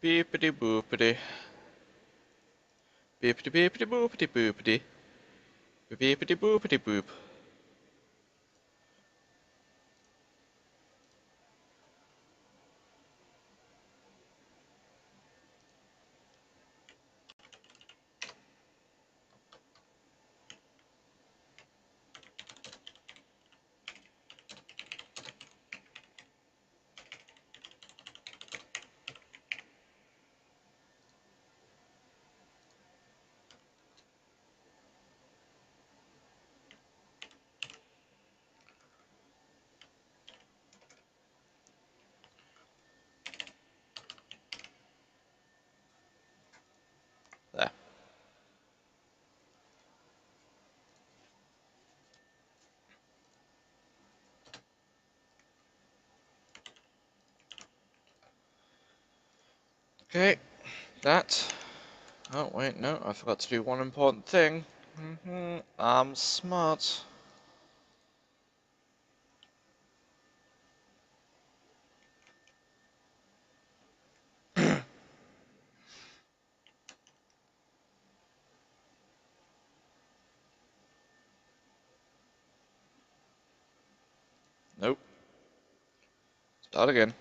Beepity boopity. Beepity beepity boopity boopity. Beepity boopity boop. There. Okay, that. Oh, wait, no, I forgot to do one important thing. I'm smart. Nope. Start again.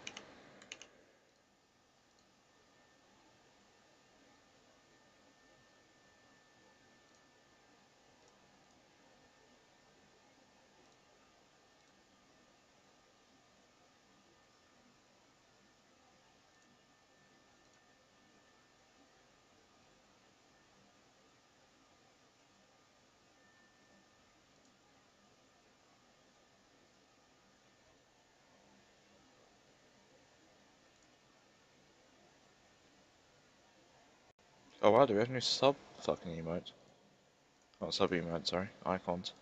Oh wow, do we have new sub fucking emotes? Not sub emotes, sorry. Icons.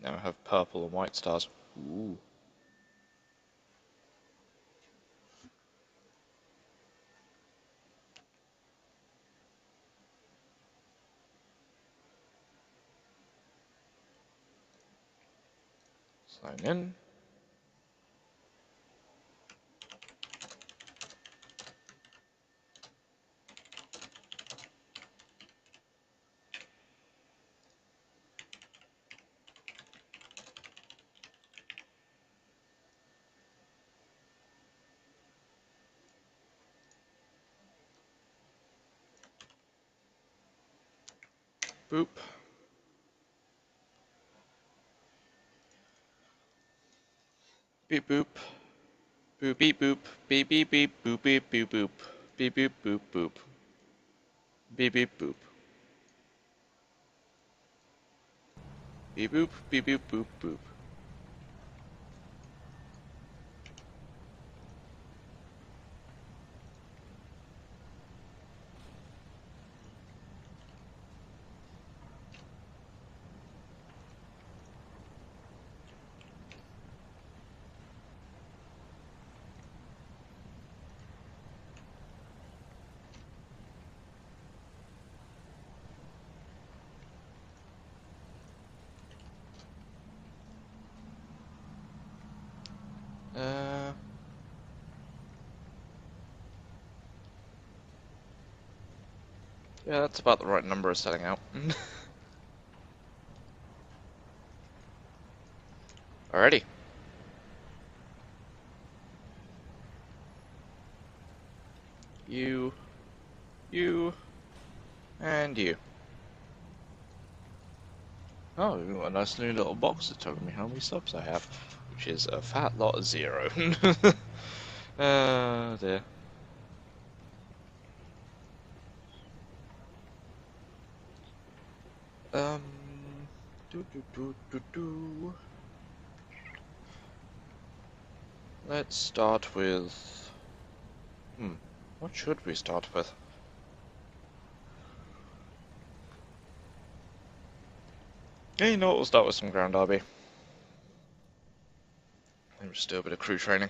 Now we have purple and white stars. Ooh. Sign in. Boop. Beep boop. Boop beep boop. Beep beep beep. Boop beep boop boop. Beep beep boop boop. Beep beep boop. Beep boop. Beep beep boop boop. Yeah, that's about the right number of setting out. Alrighty. You, and you. Oh, we've got a nice new little box that tells me how many subs I have, which is a fat lot of 0. Oh dear. Um, do. Let's start with. What should we start with? Yeah, you know what? We'll start with some ground derby. And just do a bit of crew training.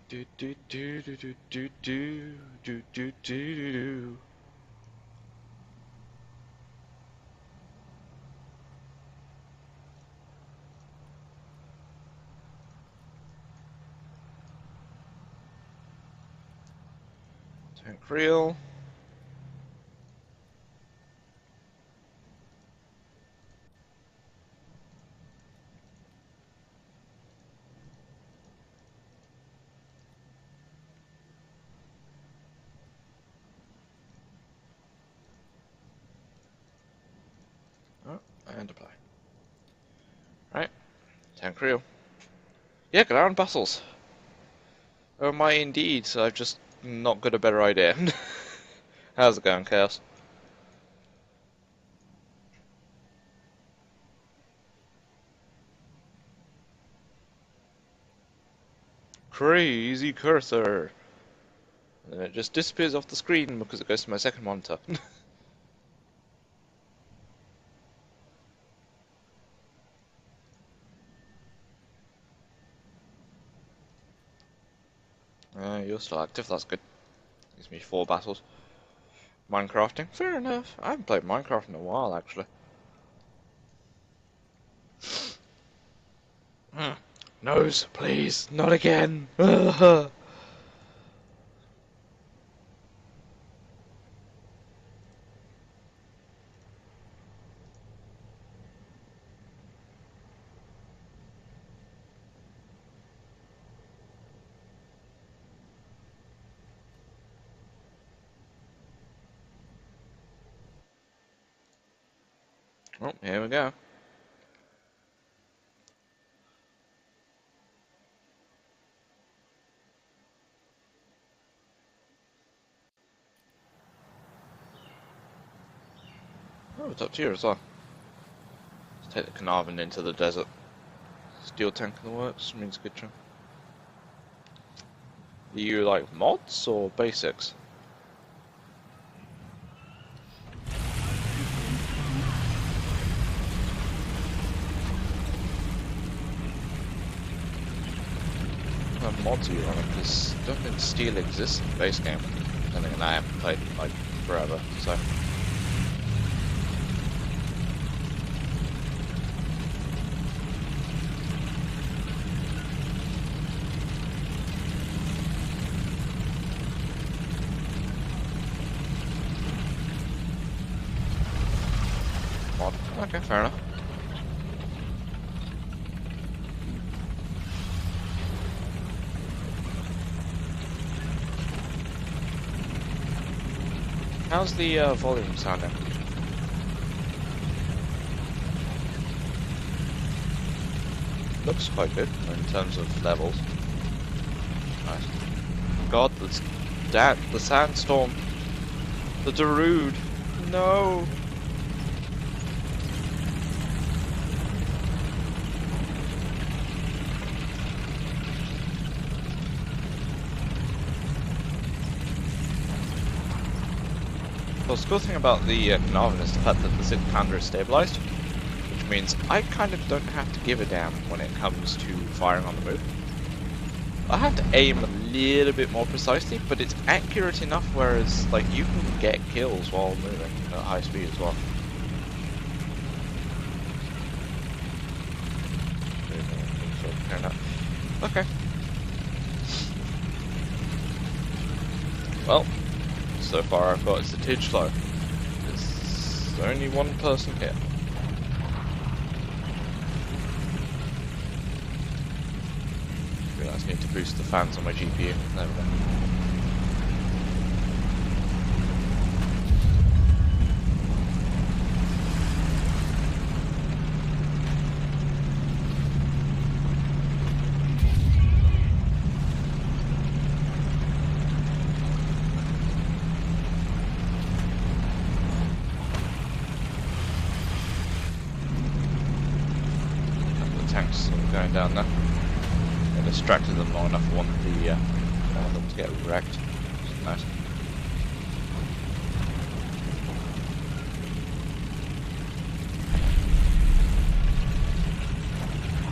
Do do do do do do do do do do do. Tank reel. Oh, and apply. Right, tank reel. Yeah, ground battles. Oh my indeed, so I've just not got a better idea. How's it going, Chaos? Crazy cursor! And then it just disappears off the screen because it goes to my second monitor. You're still active, that's good. Gives me 4 battles. Minecrafting? Fair enough. I haven't played Minecraft in a while, actually. Nose, please, not again! Oh, here we go. Oh, it's up to you as well. Let's take the Carnarvon into the desert. Steel tank in the works, means good chunk. Do you like mods or basics? What mods are you running? Because I don't think steel exists in the base game. I think I haven't played like forever, so. Mod. Okay, fair enough. How's the volume sounding? Looks quite good in terms of levels. Nice. God, the sandstorm, the Darude, no. Well, the cool thing about the Carnarvon is the fact that the 6-pounder is stabilized, which means I kind of don't have to give a damn when it comes to firing on the move. I have to aim a little bit more precisely, but it's accurate enough whereas like you can get kills while moving at high speed as well. Okay. Well, so far I've got is the Tidge flow. There's only one person here. I just need to boost the fans on my GPU. There we go. Tanks going down there. I distracted them long enough. I wanted them to get wrecked. Nice.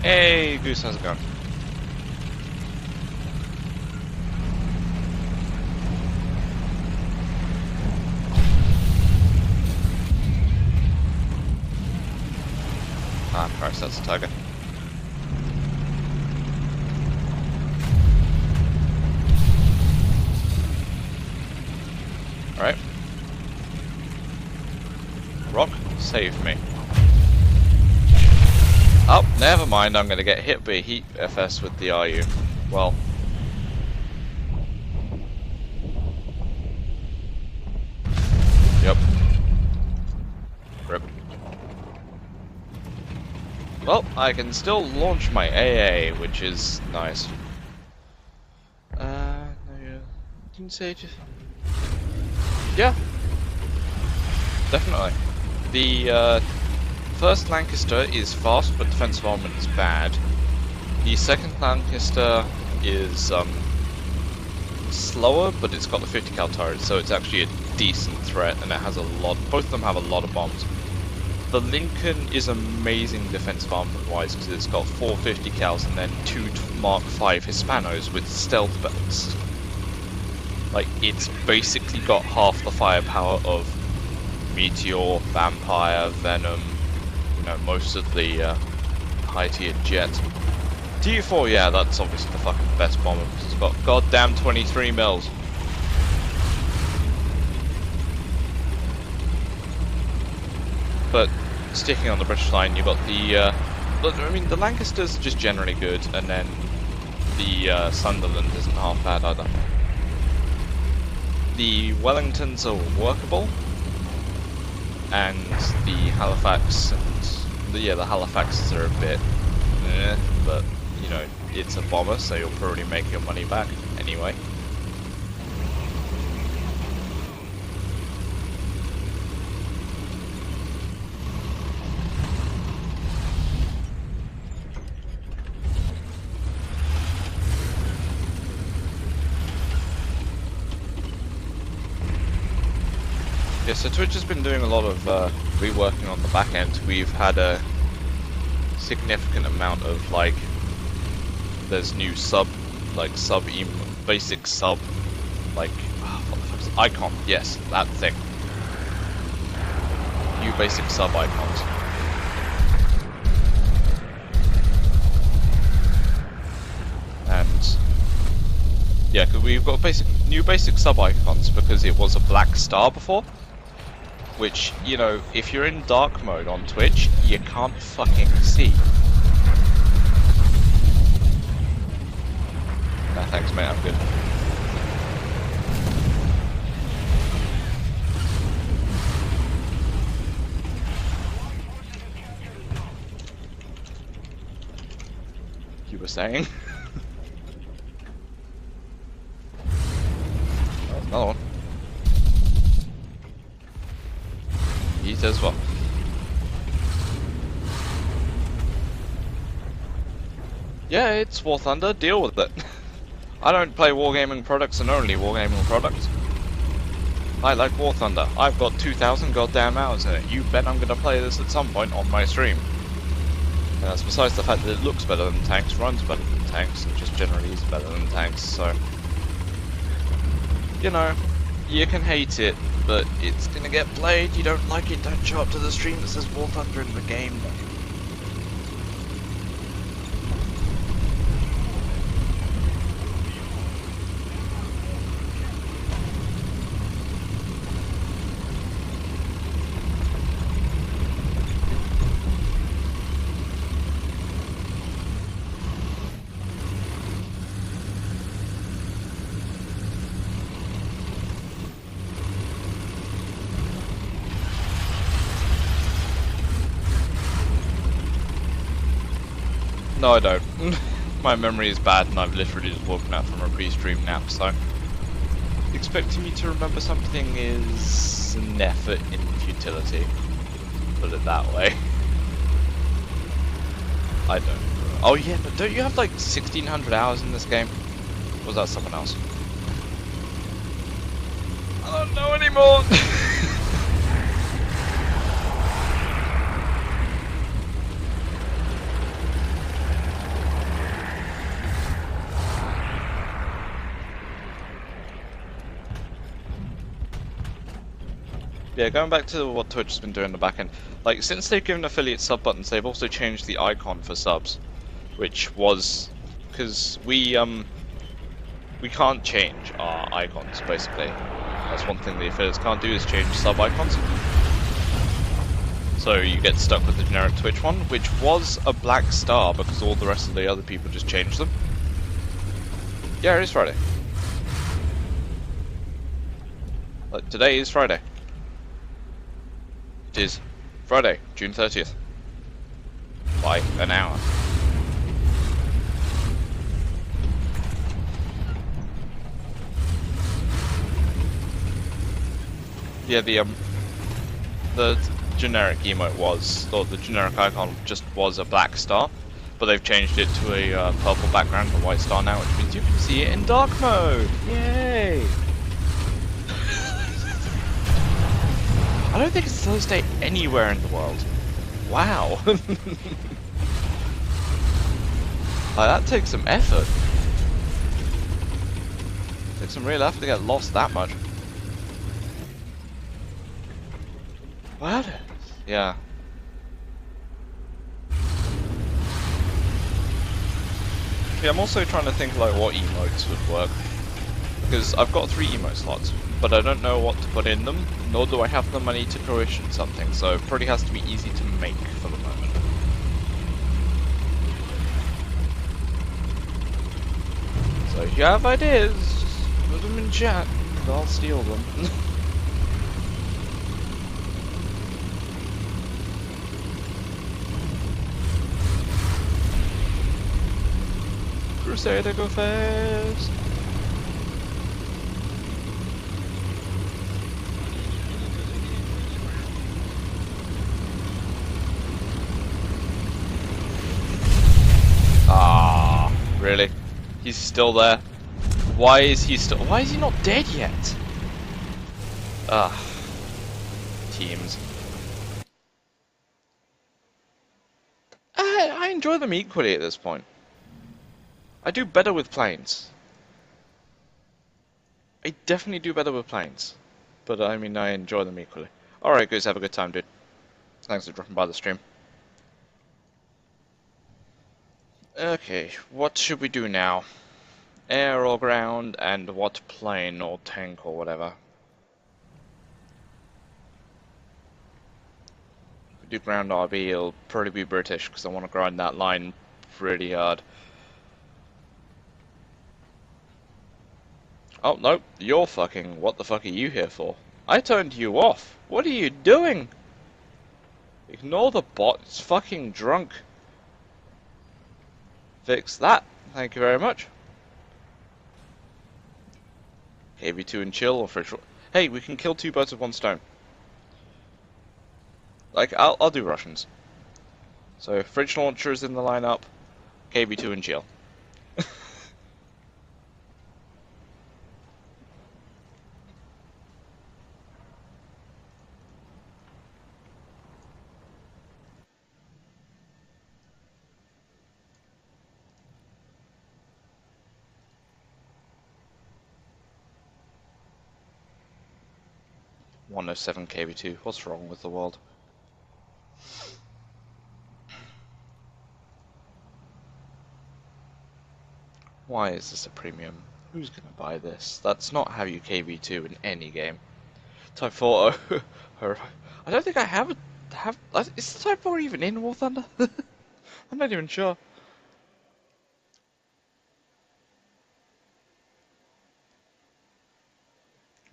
Hey, Goose, how's it going? Ah, Christ, that's a tiger. Alright. Rock, save me. Oh, never mind, I'm gonna get hit by a heat FS with the RU. Well. Yep. Rip. Well, I can still launch my AA, which is nice. No, you didn't say just... Yeah. Definitely. The, first Lancaster is fast, but defensive armament is bad. The second Lancaster is, slower, but it's got the 50 cal turret, so it's actually a decent threat, and it has a lot. Both of them have a lot of bombs. The Lincoln is amazing defensive armament wise because it's got 4 50 cals and then 2 Mark V Hispanos with stealth belts. Like, it's basically got half the firepower of Meteor, Vampire, Venom, you know, most of the high tiered jets. Tu-4, yeah, that's obviously the fucking best bomber because it's got goddamn 23 mils. But sticking on the British line, you've got the, I mean, the Lancasters are just generally good, and then the Sunderland isn't half bad either. The Wellingtons are workable, and the Halifax and the Halifaxes are a bit, but you know, it's a bomber, so you'll probably make your money back anyway. Yeah, so Twitch has been doing a lot of reworking on the back end. We've had a significant amount of, like, there's new basic sub, like, what the fuck is it? Icon, yes, that thing. New basic sub icons. And yeah, because we've got new basic sub icons because it was a black star before. Which, you know, if you're in dark mode on Twitch, you can't fucking see. Nah, thanks mate, I'm good. You were saying? Oh, another one. Heat as well. Yeah, it's WarThunder, deal with it. I don't play wargaming products and only wargaming products. I like WarThunder. I've got 2,000 goddamn hours in it. You bet I'm gonna play this at some point on my stream. And that's besides the fact that it looks better than tanks, runs better than tanks, and just generally is better than tanks, so... You know, you can hate it, but it's gonna get played. You don't like it, don't show up to the stream that says WarThunder in the game. No, I don't. My memory is bad and I've literally just woken up from a pre-stream nap, so... Expecting me to remember something is an effort in futility. Put it that way. I don't. Oh yeah, but don't you have like 1,600 hours in this game? Or was that someone else? I don't know anymore! Yeah, going back to what Twitch has been doing in the back end, like, since they've given affiliate sub buttons, they've also changed the icon for subs, which was, because we can't change our icons, basically. That's one thing the affiliates can't do, is change sub icons. So you get stuck with the generic Twitch one, which was a black star because all the rest of the other people just changed them. Yeah, it is Friday. Like, today is Friday. It is Friday, June 30th. By an hour. Yeah, the generic emote was, or the generic icon just was a black star, but they've changed it to a purple background, a white star now, which means you can see it in dark mode. Yay! I don't think it's Thursday anywhere in the world. Wow. That takes some effort. Takes some real effort to get lost that much. What? Yeah. Yeah, I'm also trying to think like what emotes would work. Because I've got 3 emote slots, but I don't know what to put in them, nor do I have the money to commission something, so it probably has to be easy to make for the moment. So if you have ideas, just put them in chat, and I'll steal them. Crusader, go fast! Ah, really? He's still there? Why is he not dead yet? Ah, teams. I enjoy them equally at this point. I do better with planes. I definitely do better with planes. But I mean, I enjoy them equally. Alright guys, have a good time, dude. Thanks for dropping by the stream. Okay, what should we do now? Air or ground, and what plane or tank or whatever? If we do ground RB, it'll probably be British, because I want to grind that line pretty hard. Oh, no, you're fucking... What the fuck are you here for? I turned you off. What are you doing? Ignore the bot, it's fucking drunk. Fix that. Thank you very much. KV2 and chill or fridge... Hey, we can kill 2 birds with 1 stone. Like, I'll do Russians. So, fridge launcher is in the lineup. KV2 and chill. 107 KV2. What's wrong with the world? Why is this a premium? Who's gonna buy this? That's not how you KV2 in any game. Type 4. I don't think I have. Is Type 4 even in WarThunder? I'm not even sure.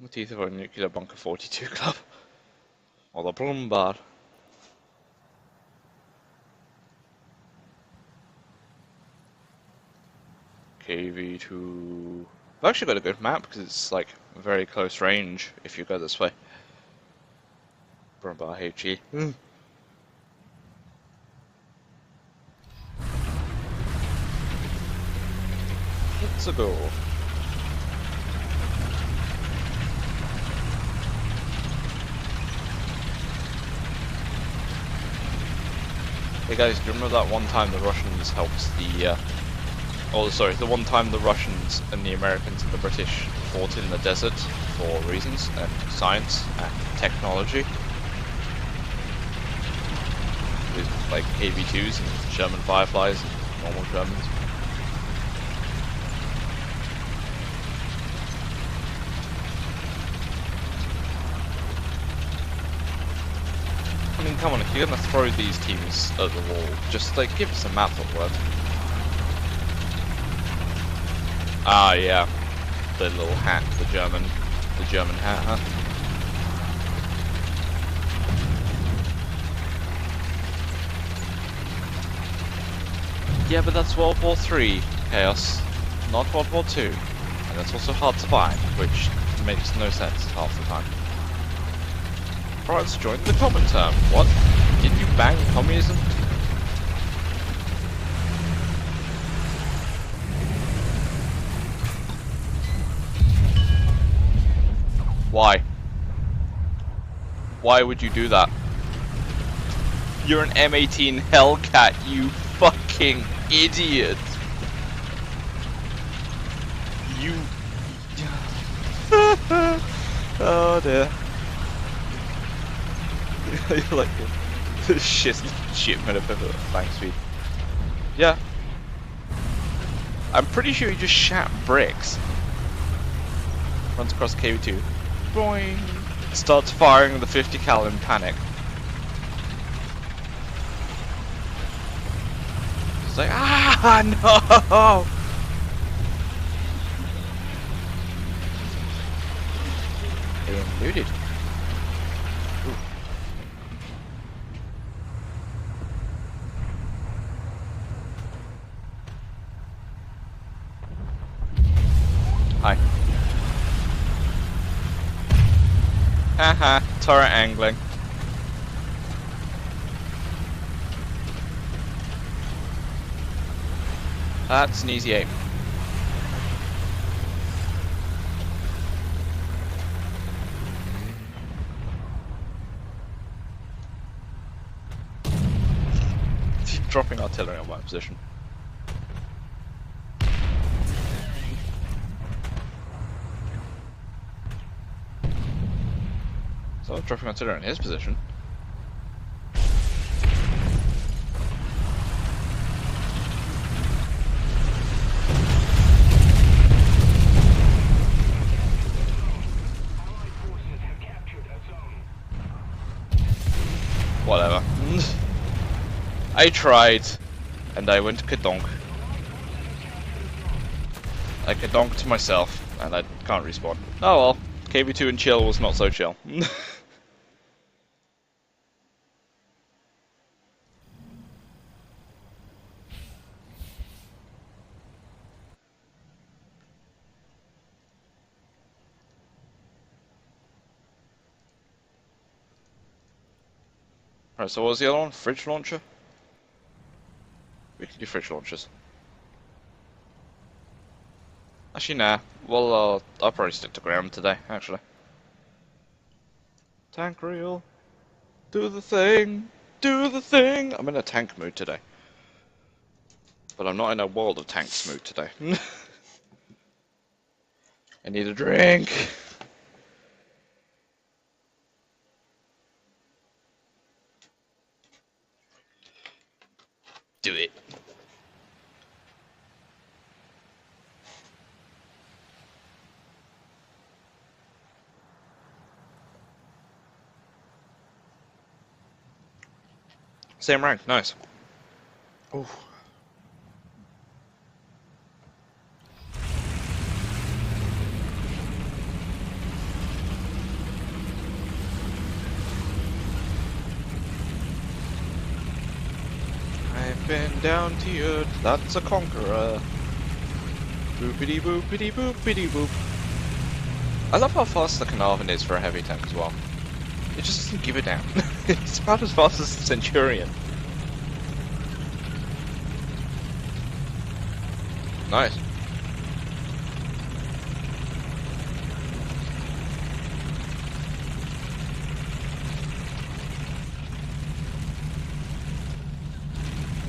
The teeth of a nuclear bunker 42 club. Or the Blumbar. KV2. I've actually got a good map because it's like very close range if you go this way. Blumbar HE. Let's go. Hey guys, do you remember that one time the Russians helped the, the one time the Russians and the Americans and the British fought in the desert for reasons and science and technology. With like AV2s and Sherman Fireflies and normal Shermans. I mean, come on, if you're gonna throw these teams at the wall, just like give us a map that works. Ah, yeah, the little hat, the German hat, huh? Yeah, but that's World War III chaos, not World War II, and that's also hard to find, which makes no sense half the time. France joined the common term. What? Did you bang communism? Why? Why would you do that? You're an M18 Hellcat, you fucking idiot! You... Oh dear. You're like the shipment of flank speed. Yeah. I'm pretty sure he just shat bricks. Runs across KV2. Boing! Starts firing the 50 cal in panic. It's like, ah, no! Being looted. Ooh. Hi. Haha, turret angling. That's an easy aim. Dropping artillery on my position. So dropping artillery in his position. Whatever. I tried, and I went kadonk. I kadonked myself, and I can't respawn. Oh well, KV2 and chill was not so chill. Right, so what was the other one? Fridge launcher? We can do fridge launchers. Actually, nah. Well, I'll probably stick to ground today, actually. Tank reel. Do the thing. Do the thing. I'm in a tank mood today. But I'm not in a World of Tanks mood today. I need a drink. Do it. Same rank, nice. Ooh. I've been down to earth, that's a conqueror. Boopity boopity boopity boop. I love how fast the Carnarvon is for a heavy tank as well. It just doesn't give a damn. It's about as fast as the Centurion. Nice.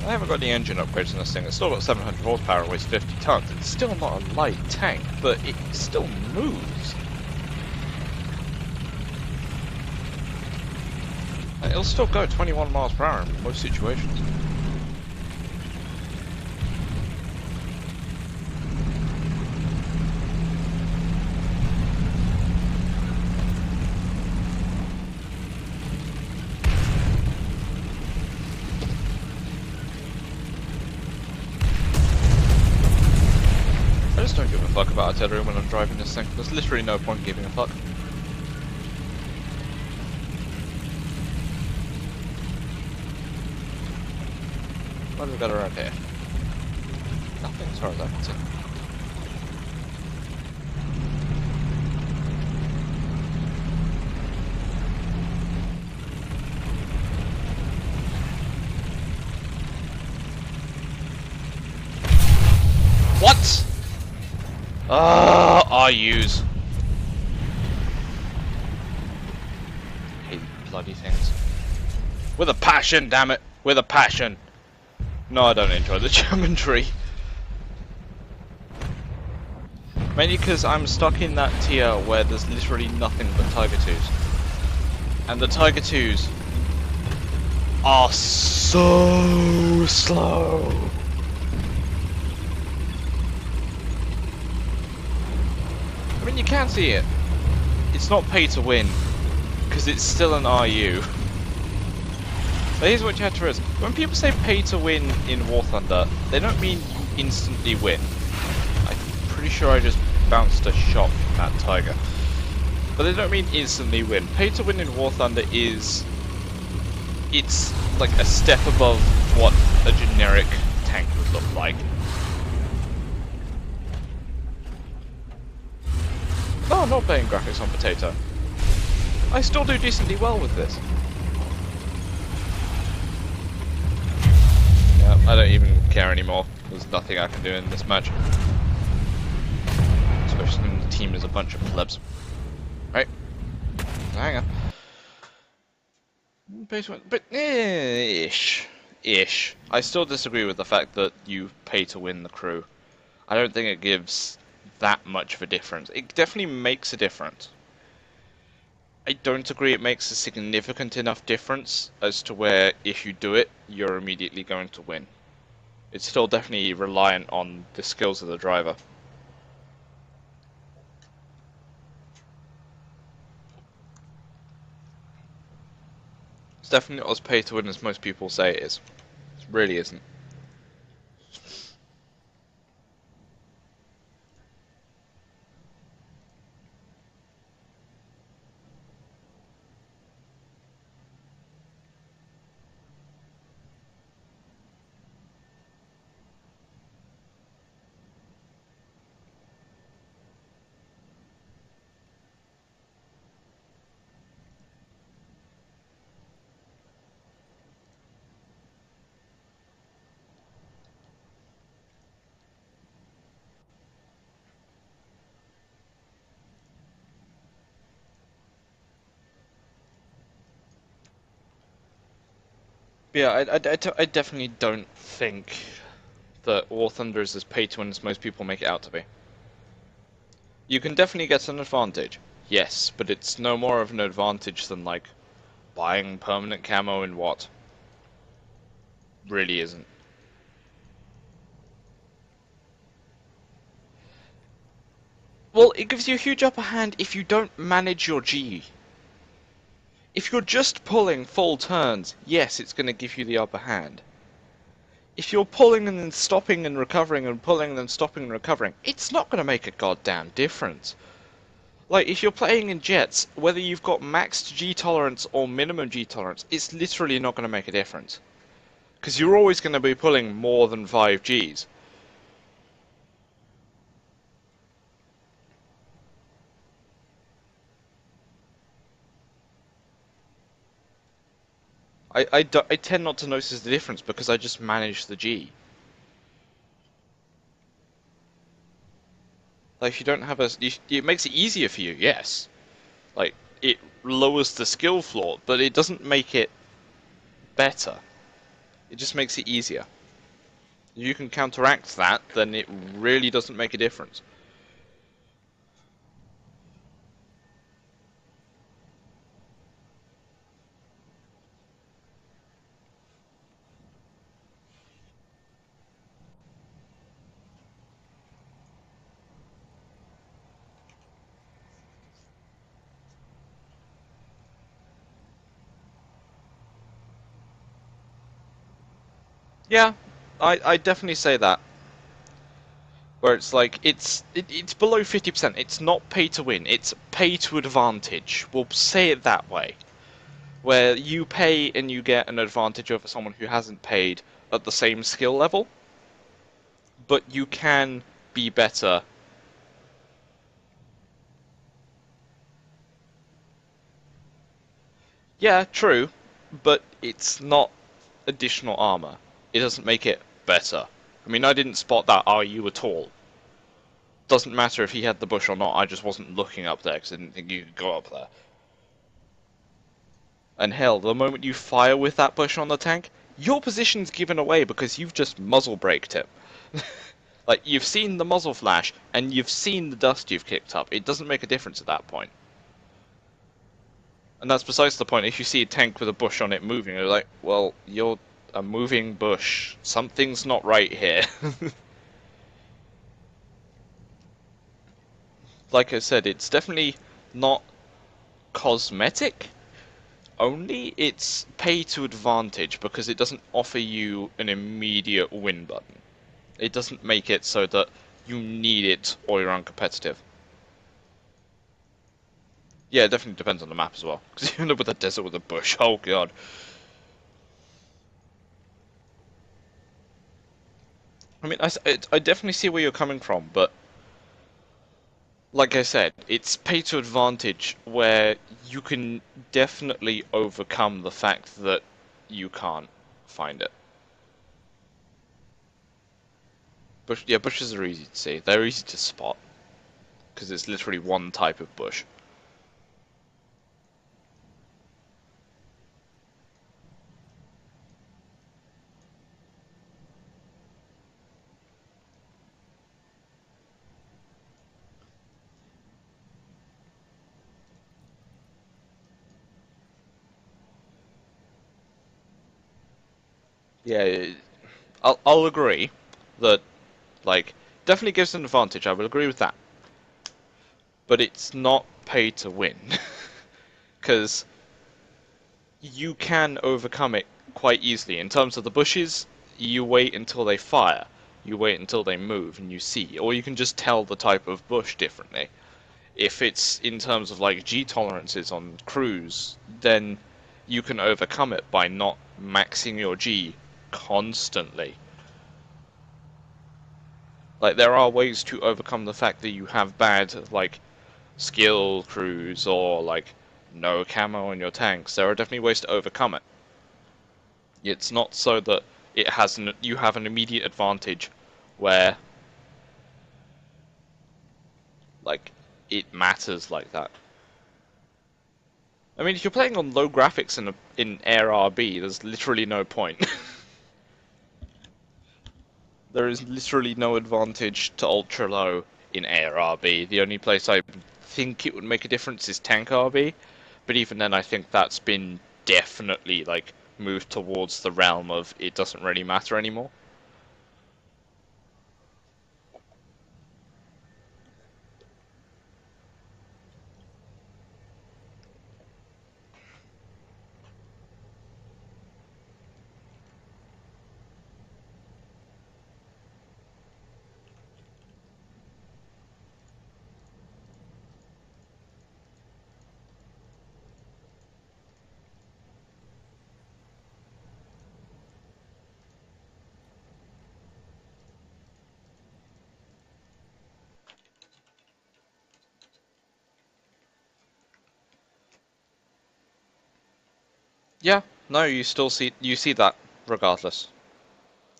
I haven't got any engine upgrades on this thing. It's still got 700 horsepower and weighs 50 tons. It's still not a light tank, but it still moves. It'll still go 21 miles per hour in most situations. I just don't give a fuck about artillery when I'm driving this thing. There's literally no point giving a fuck. What have we got around here? Nothing as far as I can see. What? RUs. Hate bloody things. With a passion, damn it! With a passion! No, I don't enjoy the geometry. Mainly because I'm stuck in that tier where there's literally nothing but Tiger 2s. And the Tiger 2s are so slow. I mean, you can see it. It's not pay to win, because it's still an RU. But here's what you have to realize. When people say pay to win in WarThunder, they don't mean you instantly win. I'm pretty sure I just bounced a shot from that tiger. But they don't mean instantly win. Pay to win in WarThunder is... it's like a step above what a generic tank would look like. No, I'm not playing graphics on potato. I still do decently well with this. Yeah, I don't even care anymore. There's nothing I can do in this match. Especially when the team is a bunch of plebs. Right? Hang on. But ish. Ish. I still disagree with the fact that you pay to win the crew. I don't think it gives that much of a difference. It definitely makes a difference. I don't agree it makes a significant enough difference as to where if you do it, you're immediately going to win. It's still definitely reliant on the skills of the driver. It's definitely not as pay to win as most people say it is. It really isn't. But yeah, I definitely don't think that WarThunder is as pay to win as most people make it out to be. You can definitely get an advantage, yes, but it's no more of an advantage than, like, buying permanent camo in what? Really isn't. Well, it gives you a huge upper hand if you don't manage your G. If you're just pulling full turns, yes, it's going to give you the upper hand. If you're pulling and then stopping and recovering and pulling and then stopping and recovering, it's not going to make a goddamn difference. Like, if you're playing in jets, whether you've got maxed G tolerance or minimum G tolerance, it's literally not going to make a difference. Because you're always going to be pulling more than 5 Gs. I tend not to notice the difference because I just manage the G. Like, if you don't have a... it makes it easier for you, yes. Like, it lowers the skill floor, but it doesn't make it better. It just makes it easier. If you can counteract that, then it really doesn't make a difference. Yeah, I definitely say that. Where it's like, it's below 50%. It's not pay to win, it's pay to advantage. We'll say it that way. Where you pay and you get an advantage over someone who hasn't paid at the same skill level, but you can be better. Yeah, true, but it's not additional armor. It doesn't make it better. I mean, I didn't spot that RU at all. Doesn't matter if he had the bush or not, I just wasn't looking up there because I didn't think you could go up there. And hell, the moment you fire with that bush on the tank, your position's given away because you've just muzzle braked him. Like, you've seen the muzzle flash, and you've seen the dust you've kicked up. It doesn't make a difference at that point. And that's besides the point. If you see a tank with a bush on it moving, you're like, well, you're a moving bush. Something's not right here. Like I said, it's definitely not cosmetic only, it's pay to advantage because it doesn't offer you an immediate win button. It doesn't make it so that you need it or you're uncompetitive. Yeah, it definitely depends on the map as well. Because you end up with a desert with a bush, oh god. I mean, I definitely see where you're coming from, but like I said, it's pay to advantage where you can definitely overcome the fact that you can't find it. Yeah, bushes are easy to see. They're easy to spot because it's literally one type of bush. Yeah, I'll agree that, like, definitely gives an advantage. I will agree with that, but it's not pay to win because you can overcome it quite easily. In terms of the bushes, you wait until they fire, you wait until they move, and you see, or you can just tell the type of bush differently. If it's in terms of like G tolerances on cruise, then you can overcome it by not maxing your G constantly. Like, there are ways to overcome the fact that you have bad, like, skill crews or, like, no camo on your tanks. There are definitely ways to overcome it. It's not so that you have an immediate advantage where, like, it matters like that. I mean, if you're playing on low graphics in Air RB, there's literally no point. There is literally no advantage to ultra low in Air RB. The only place I think it would make a difference is tank RB, but even then I think that's been definitely like moved towards the realm of it doesn't really matter anymore. Yeah, no, you see that regardless.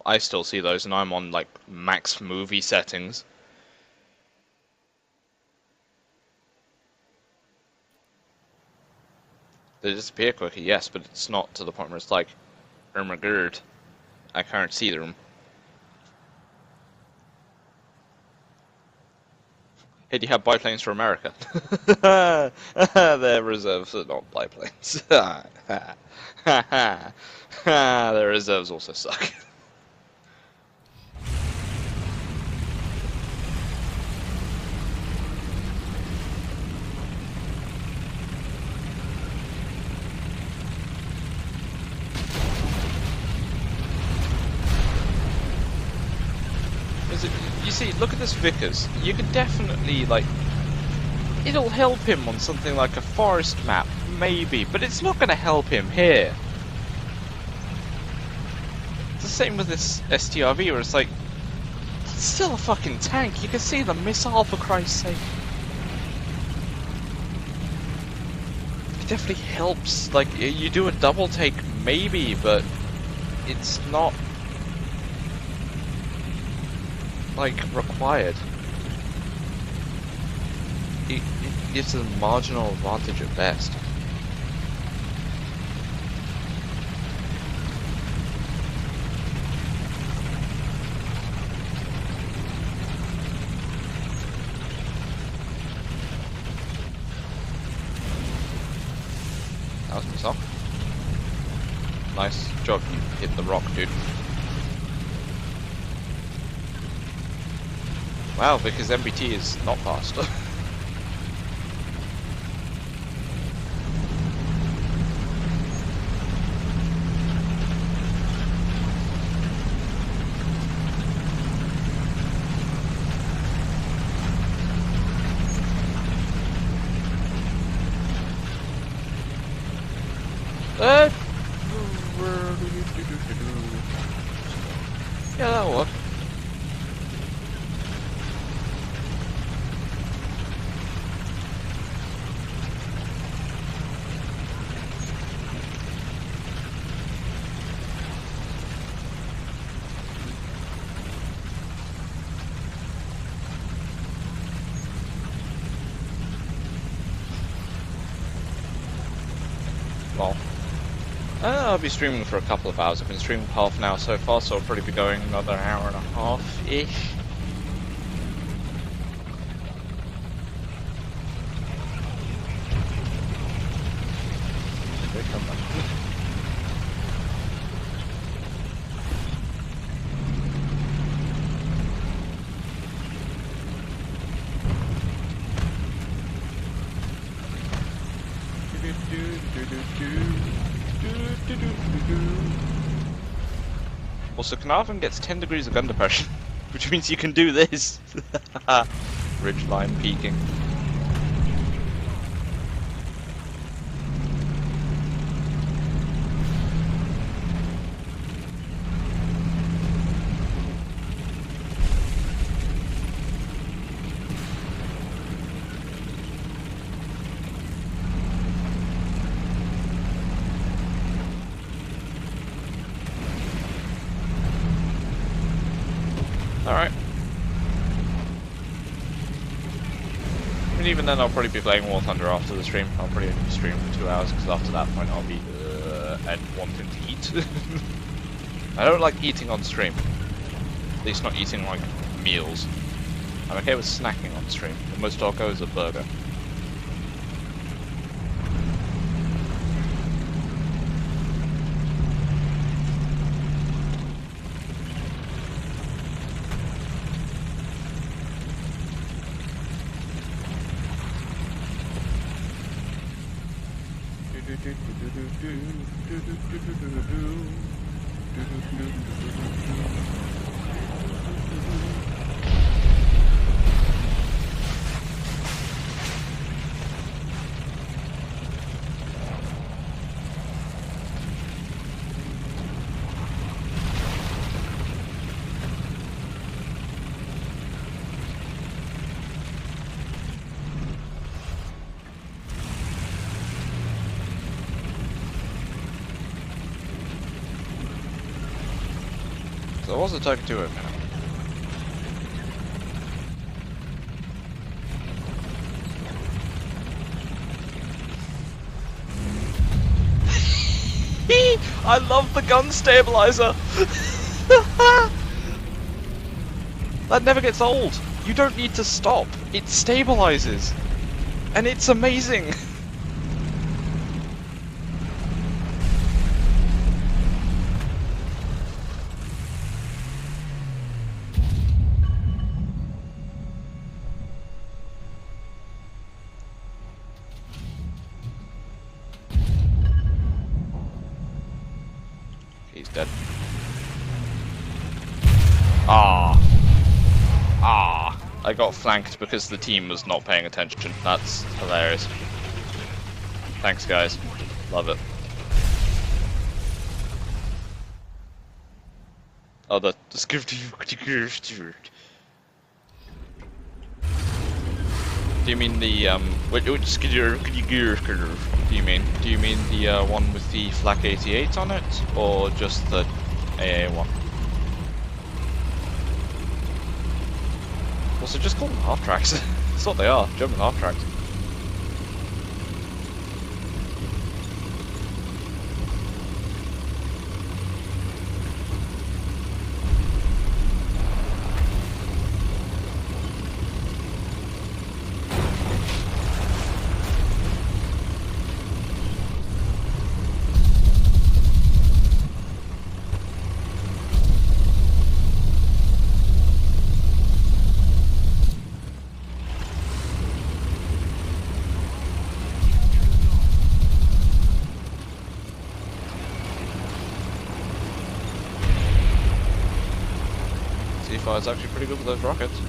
I still see those, and I'm on like max movie settings. They disappear quicker, yes, but it's not to the point where it's like, oh my god. I can't see them. Hey, do you have biplanes for America? Their reserves are not biplanes. Their reserves also suck. You see, look at this Vickers. You could definitely, like, it'll help him on something like a forest map, maybe, but it's not going to help him here. It's the same with this STRV, where it's like, it's still a fucking tank. You can see the missile, for Christ's sake. It definitely helps. Like, you do a double take, maybe, but it's not, like, required. It gives a marginal advantage at best. That was myself. Nice job, you hit the rock, dude. Wow, because MBT is not fast. Yeah, that'll work. Well, I'll be streaming for a couple of hours. I've been streaming half an hour so far, so I'll probably be going another hour and a half-ish. Here they come back. Also, Carnarvon gets 10 degrees of gun depression, which means you can do this. Ridgeline peaking. Alright. I mean, even then I'll probably be playing WarThunder after the stream. I'll probably only stream for 2 hours, because after that point I'll be and wanting to eat. I don't like eating on stream. At least not eating like meals. I'm okay with snacking on stream. The most I'll go is a burger. So I was talking to him now. I love the gun stabilizer! That never gets old. You don't need to stop. It stabilizes. And it's amazing. He's dead. Ah. I got flanked because the team was not paying attention. That's hilarious. Thanks, guys. Love it. Oh, the script. Do you mean the which skidder do you mean? Do you mean the one with the flak 88 on it, or just the AA one? Also, just call them half tracks. That's what they are, German half tracks. It's actually pretty good with those rockets.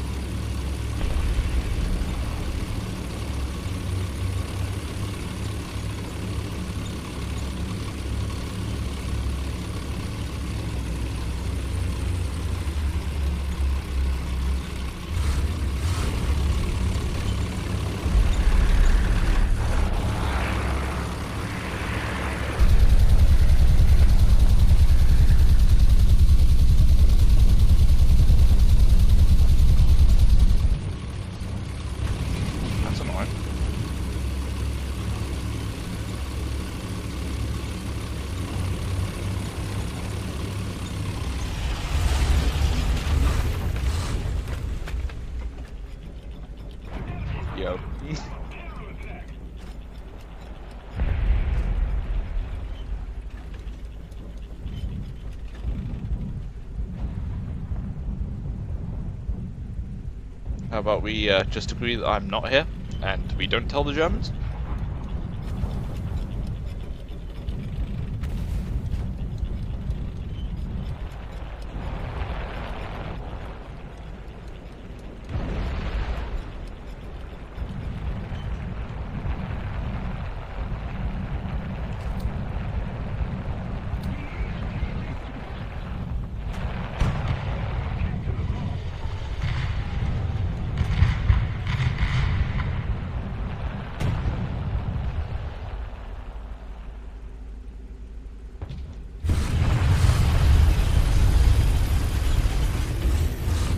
Yo. How about we just agree that I'm not here, and we don't tell the Germans?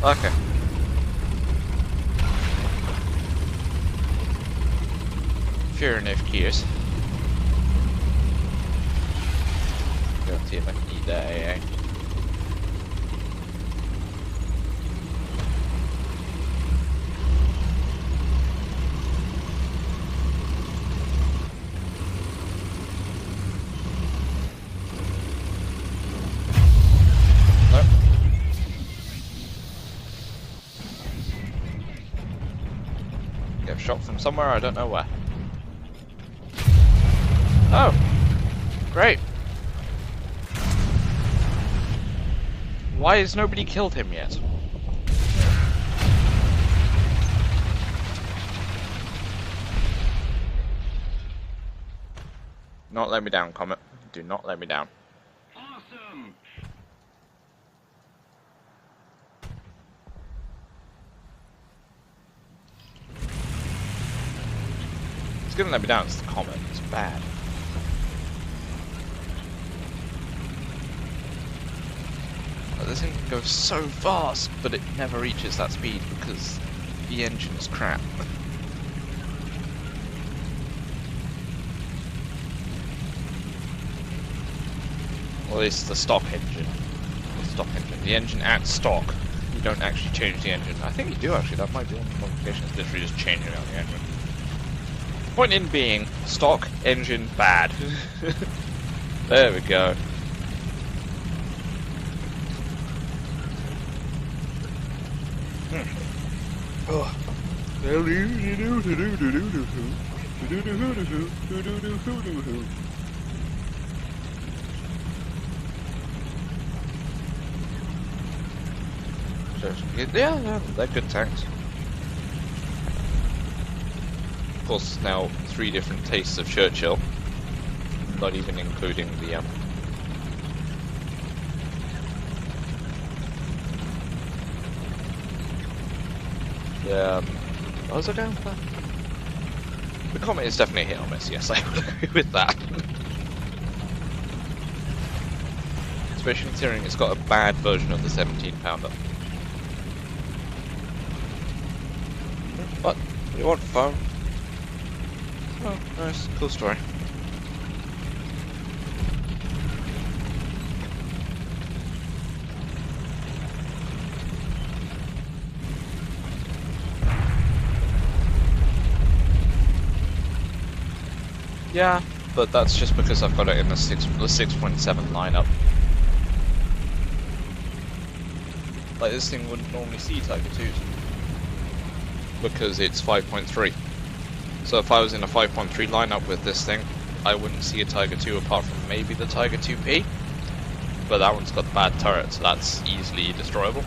Okay. Fair enough, Gears. Let's see if I can eat that AA. Get shot from somewhere, I don't know where. Oh! Great! Why has nobody killed him yet? Not let me down, Comet. Do not let me down. Awesome! It's gonna let me down, it's the Comet. It's bad. This thing goes so fast, but it never reaches that speed because the engine is crap. Well, at least the stock engine is stock engine. The engine at stock. You don't actually change the engine. I think you do actually. That might be one of the modifications. Literally just changing out the engine. Point in being, stock engine bad. There we go. Oh. Yeah, they're good tanks. Of course, now 3 different tastes of Churchill, not even including the what was I going for? The Comet is definitely a hit or miss, yes, I would agree with that. Especially considering it's got a bad version of the 17-pounder. What? You want phone? Oh, nice. Cool story. Yeah, but that's just because I've got it in the 6.7 lineup. Like, this thing wouldn't normally see Tiger 2s. Because it's 5.3. So if I was in a 5.3 lineup with this thing, I wouldn't see a Tiger 2 apart from maybe the Tiger 2P. But that one's got the bad turret, so that's easily destroyable.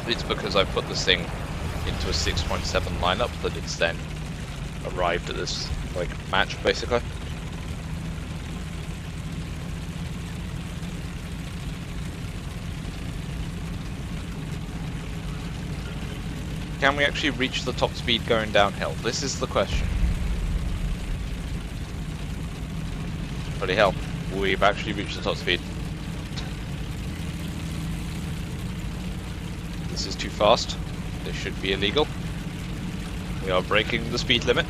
It's because I put this thing into a 6.7 lineup that it's then arrived at this, like, match, basically. Can we actually reach the top speed going downhill? This is the question. Bloody hell, we've actually reached the top speed. This is too fast. This should be illegal. We are breaking the speed limit.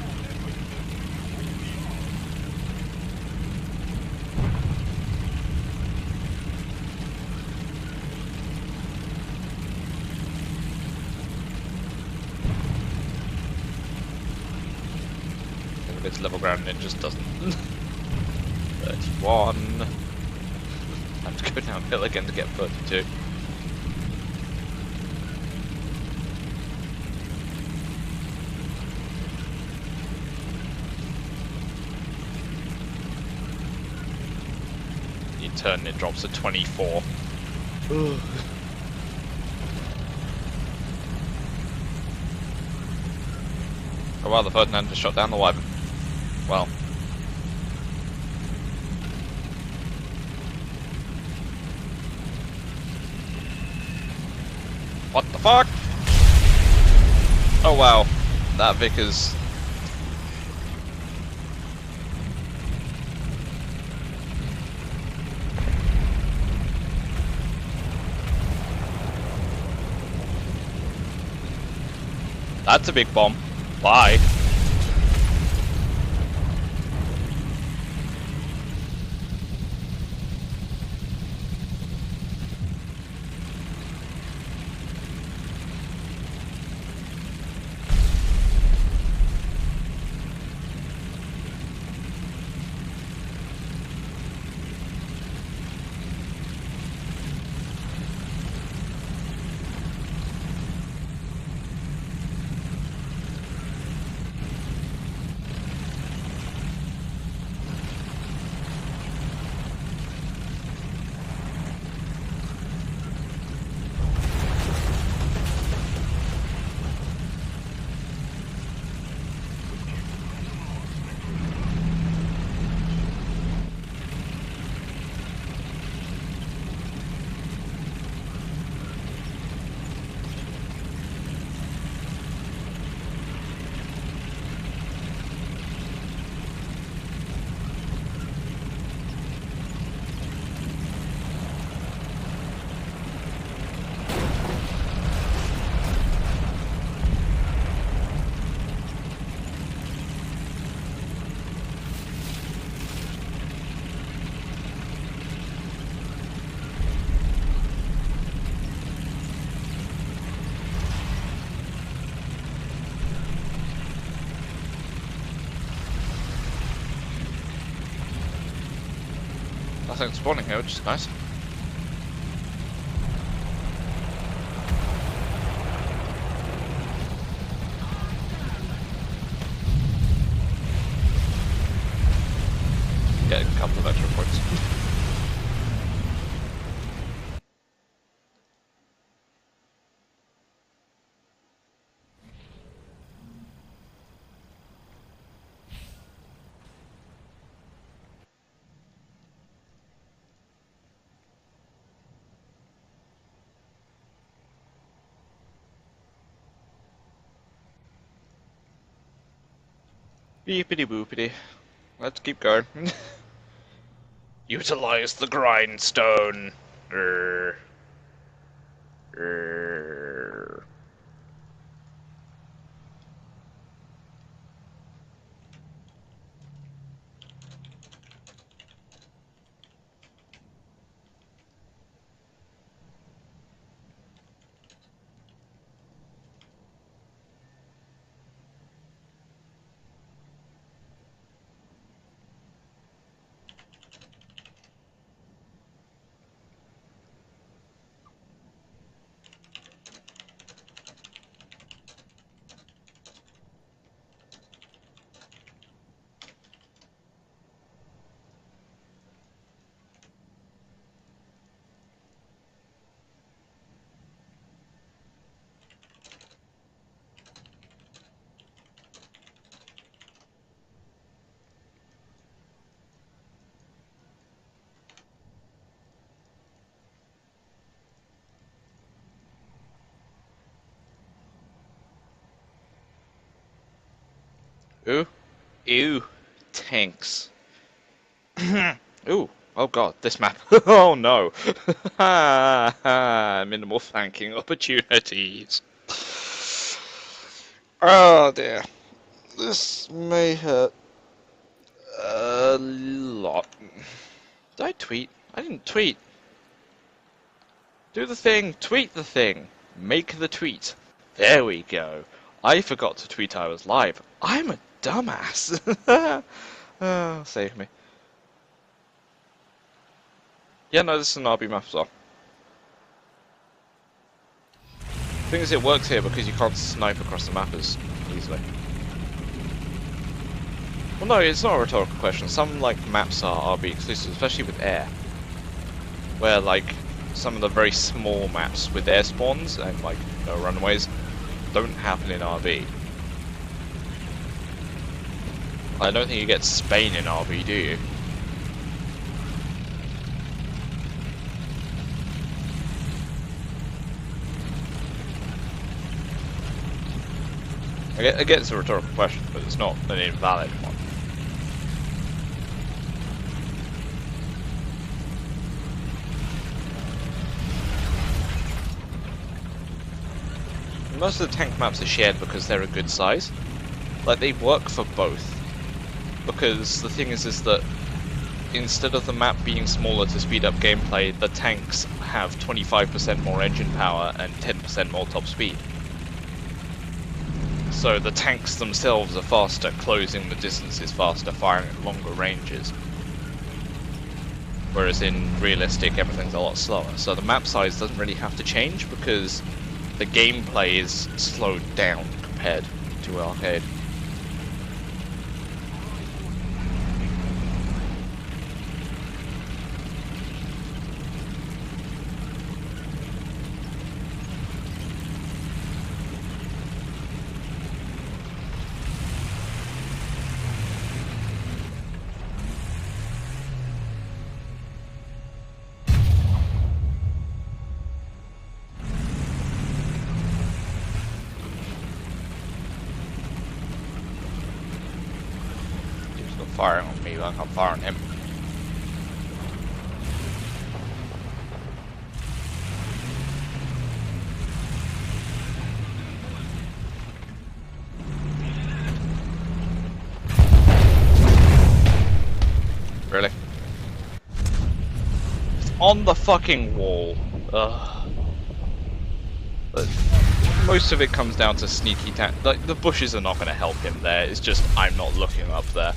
If it's level ground and it just doesn't. 31. I have to go downhill again to get 32. You turn and it drops to 24. Oh wow, the Ferdinand just shot down the Wyvern. Well. What the fuck? Oh wow, that Vickers. That's a big bomb. Bye. Nothing spawning here, which is nice. Get a couple of extra points. Beepity boopity. Let's keep going. Utilize the grindstone. Err. Err. Ooh. Ew. Tanks. Ooh. Oh god, this map. Oh no. Minimal flanking opportunities. Oh dear. This may hurt a lot. Did I tweet? I didn't tweet. Do the thing. Tweet the thing. Make the tweet. There we go. I forgot to tweet I was live. I'm a dumbass. Oh, save me. Yeah, no, this is an RB map as well. The thing is, it works here because you can't snipe across the map as easily. Well, no, it's not a rhetorical question. Some, like, maps are RB exclusive, especially with air. Where, like, some of the very small maps with air spawns and, like, no runways don't happen in RB. I don't think you get Spain in RB, do you? I get it's a rhetorical question, but it's not an invalid one. Most of the tank maps are shared because they're a good size. Like, they work for both. Because the thing is that instead of the map being smaller to speed up gameplay, the tanks have 25% more engine power and 10% more top speed. So the tanks themselves are faster, closing the distances faster, firing at longer ranges. Whereas in realistic, everything's a lot slower. So the map size doesn't really have to change because the gameplay is slowed down compared to arcade. Firing on me like I'm firing him. Really? It's on the fucking wall. Ugh. But most of it comes down to sneaky like, the bushes are not going to help him there. It's just I'm not looking up there.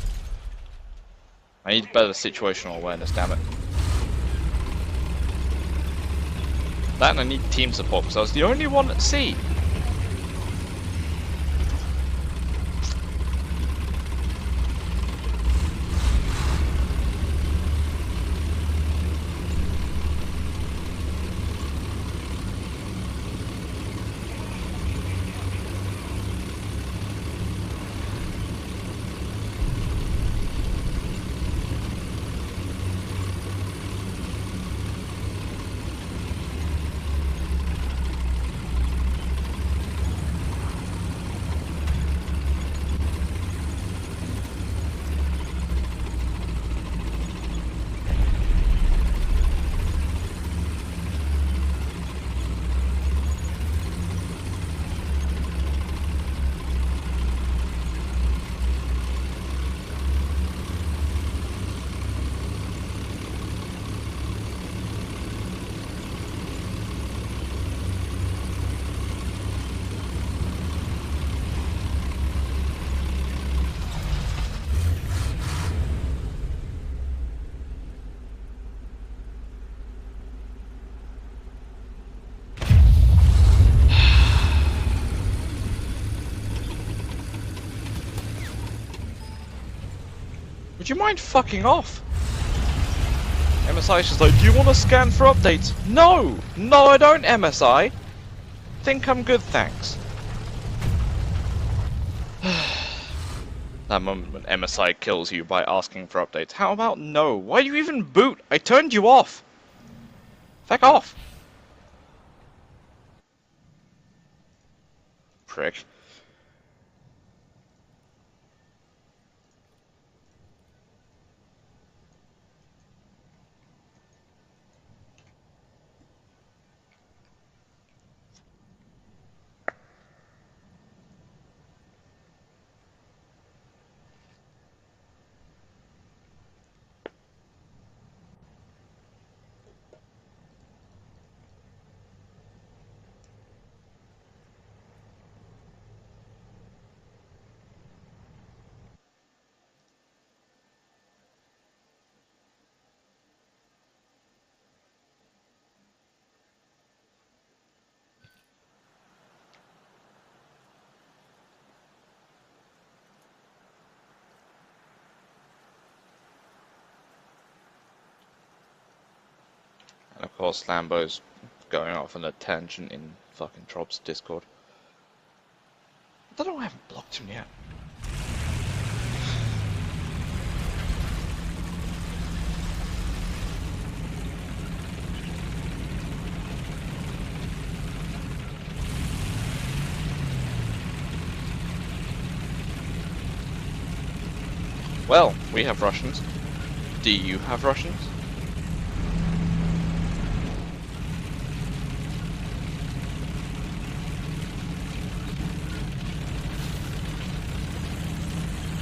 I need better situational awareness, damn it. That and I need team support because I was the only one at sea. Would you mind fucking off? MSI's just like, do you want to scan for updates? No! No, I don't, MSI! Think I'm good, thanks. That moment when MSI kills you by asking for updates. How about no? Why do you even boot? I turned you off! Fuck off! Prick. And of course Lambo's going off on a tangent in fucking Trop's Discord. I don't know why I haven't blocked him yet. Well, we have Russians. Do you have Russians?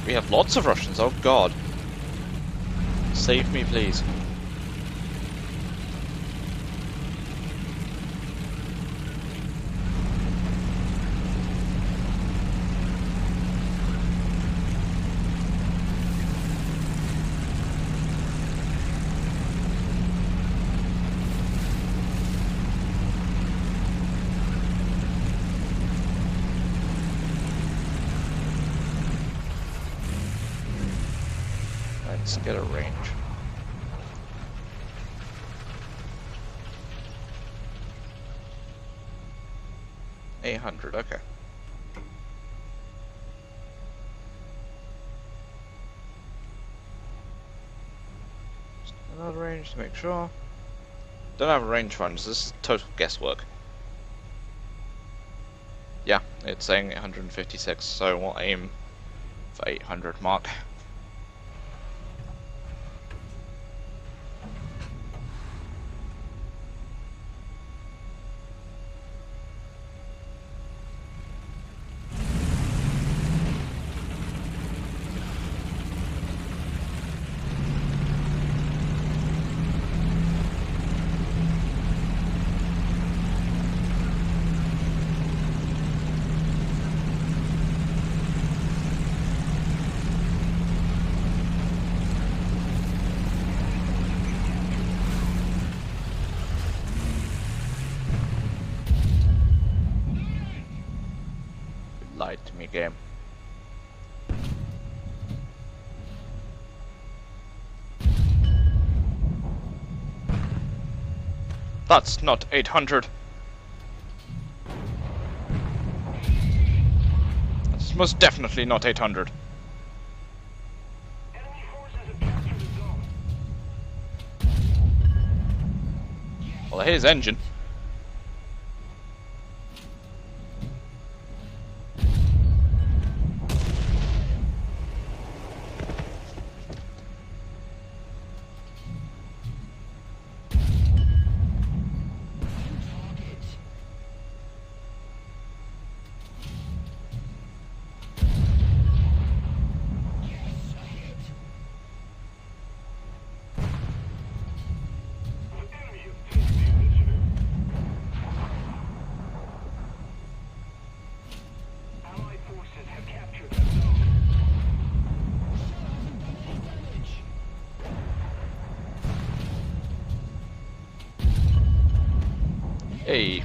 We have lots of Russians, oh god. Save me, please. Let's get a range. $800, okay. Just another range to make sure. Don't have a range funds, this is total guesswork. Yeah, it's saying 156, so we'll aim for 800 mark. lied to me, game. That's not 800. That's most definitely not 800. Enemy forces have captured the zone. Well, here's engine. Allied forces have captured the zone. Hey.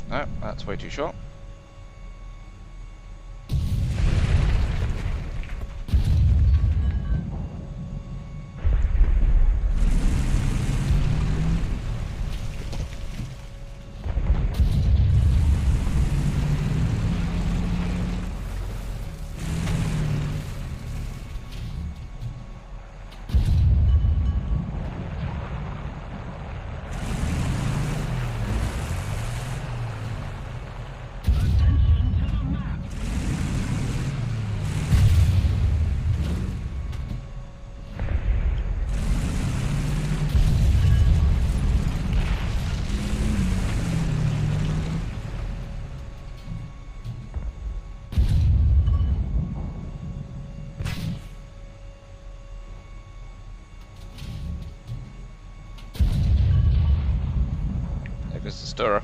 No, that's way too short. There goes the stirrer.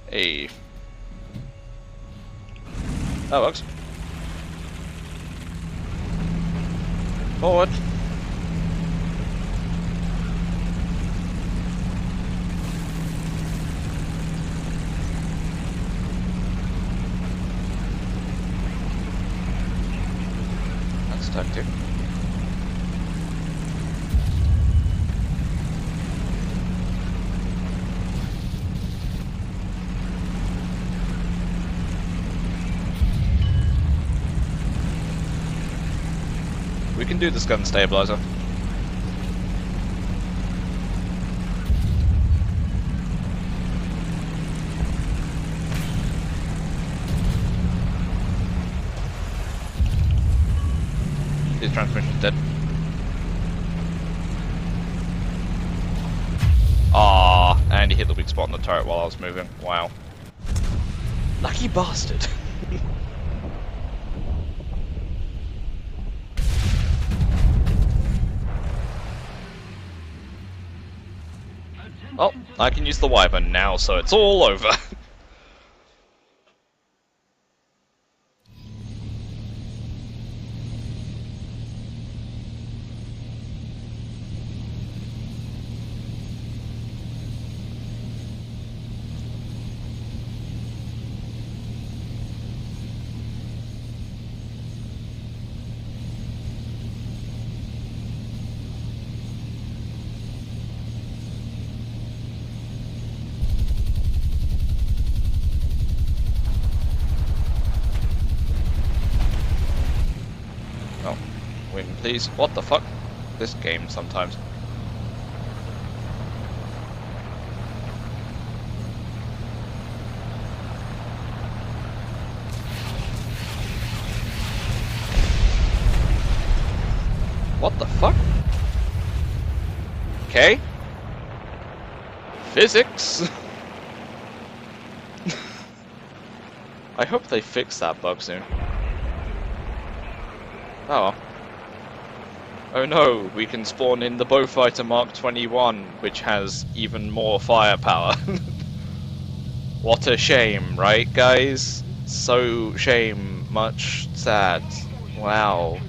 Hey. That works. Forward. That's tactic. We can do this gun stabilizer. His transmission's dead. Ah, and he hit the weak spot on the turret while I was moving. Wow. Lucky bastard. Oh, I can use the wiper now, so it's all over. Oh, win please. What the fuck? This game sometimes. What the fuck? Okay. Physics? I hope they fix that bug soon. Oh well. Oh no, we can spawn in the Bowfighter Mark 21, which has even more firepower. What a shame, right, guys? So shame, much sad. Wow.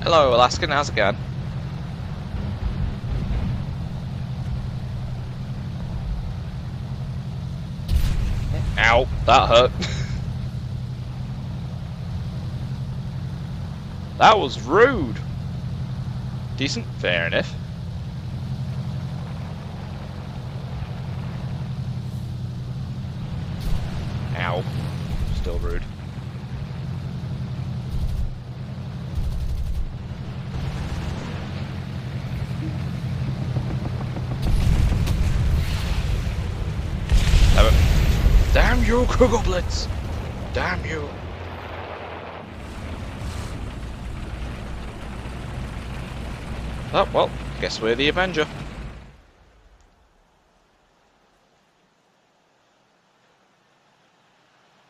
Hello, Alaskan, how's it going? Ow, that hurt. That was rude. Decent, fair enough. Ow, still rude. Damn you, Kugelblitz! Damn you! Oh, well, guess we're the Avenger.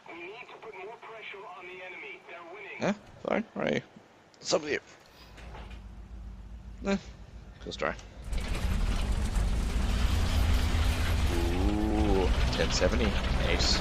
We need to put more pressure on the enemy. They're winning. Yeah, fine, right. Some of you. Just try. Ooh, 1070. Nice.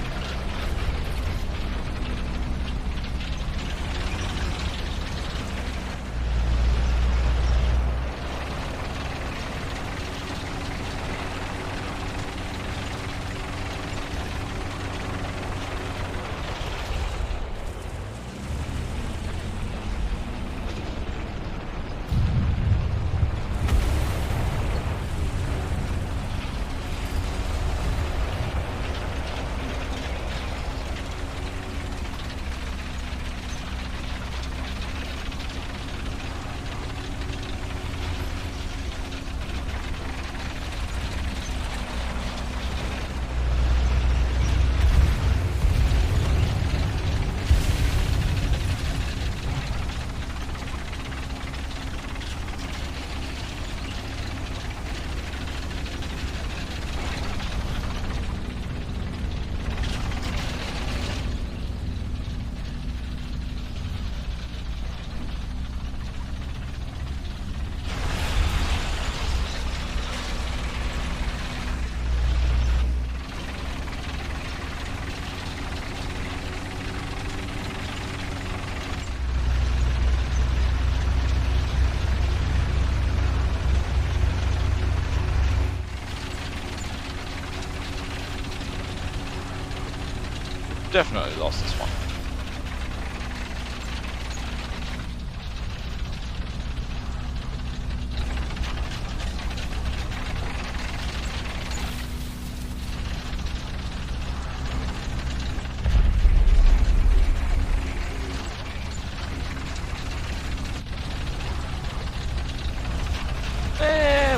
Definitely lost this one.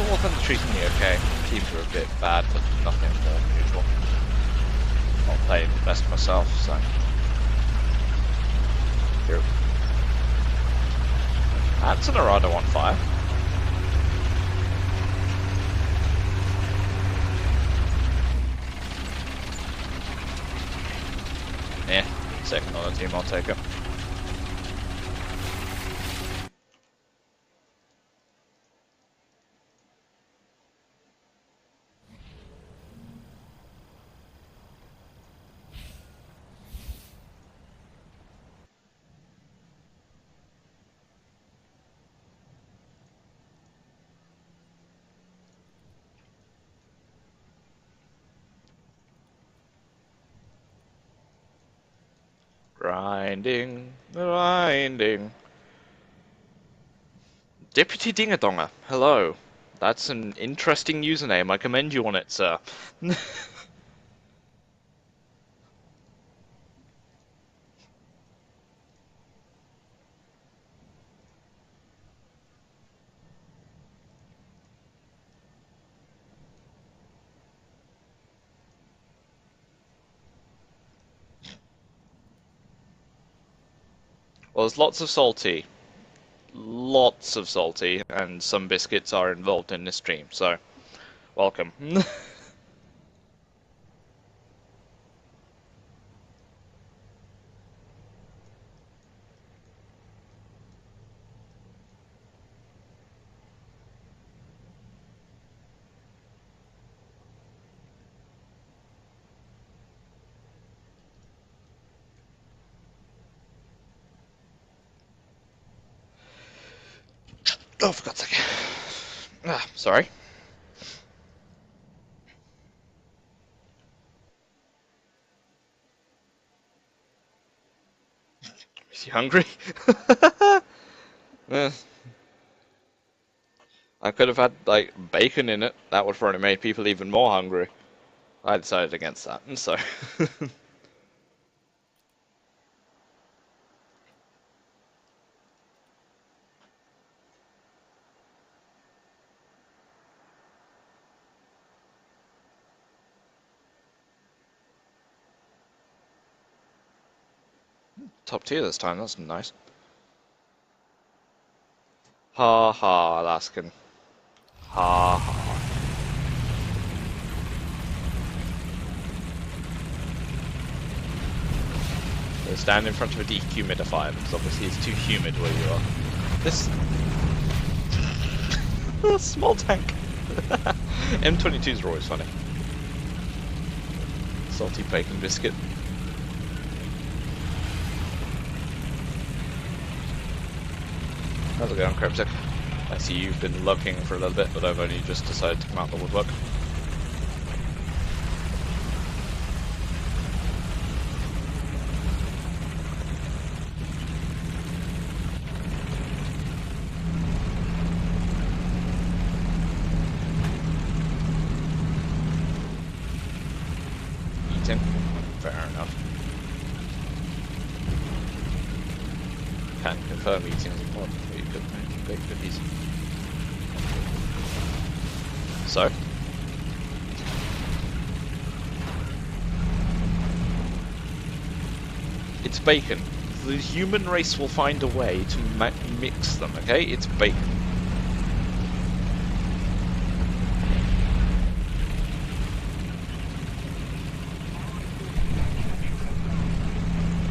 WarThunder treating me okay. Teams are a bit bad, but nothing more than usual. Not playing the best myself, so. Here. That's an Arado on fire. Yeah, second on the team, I'll take it. Grinding, grinding. Deputy Dingadonga, hello. That's an interesting username. I commend you on it, sir. Well, there's lots of salty, and some biscuits are involved in this stream, so welcome. Oh, for God's sake. Ah, sorry. Is he hungry? Eh, I could have had, like, bacon in it. That would have probably made people even more hungry. I decided against that, and so... Top tier this time, that's nice. Ha ha, Alaskan. Ha ha. So stand in front of a dehumidifier, because obviously it's too humid where you are. This... small tank. M22s are always funny. Salty bacon biscuit. How's it going, Cryptic? I see you've been lurking for a little bit, but I've only just decided to come out the woodwork. Eating? Fair enough. Can confirm eating is important for you, good big cookies. So? It's bacon. The human race will find a way to mix them, okay? It's bacon.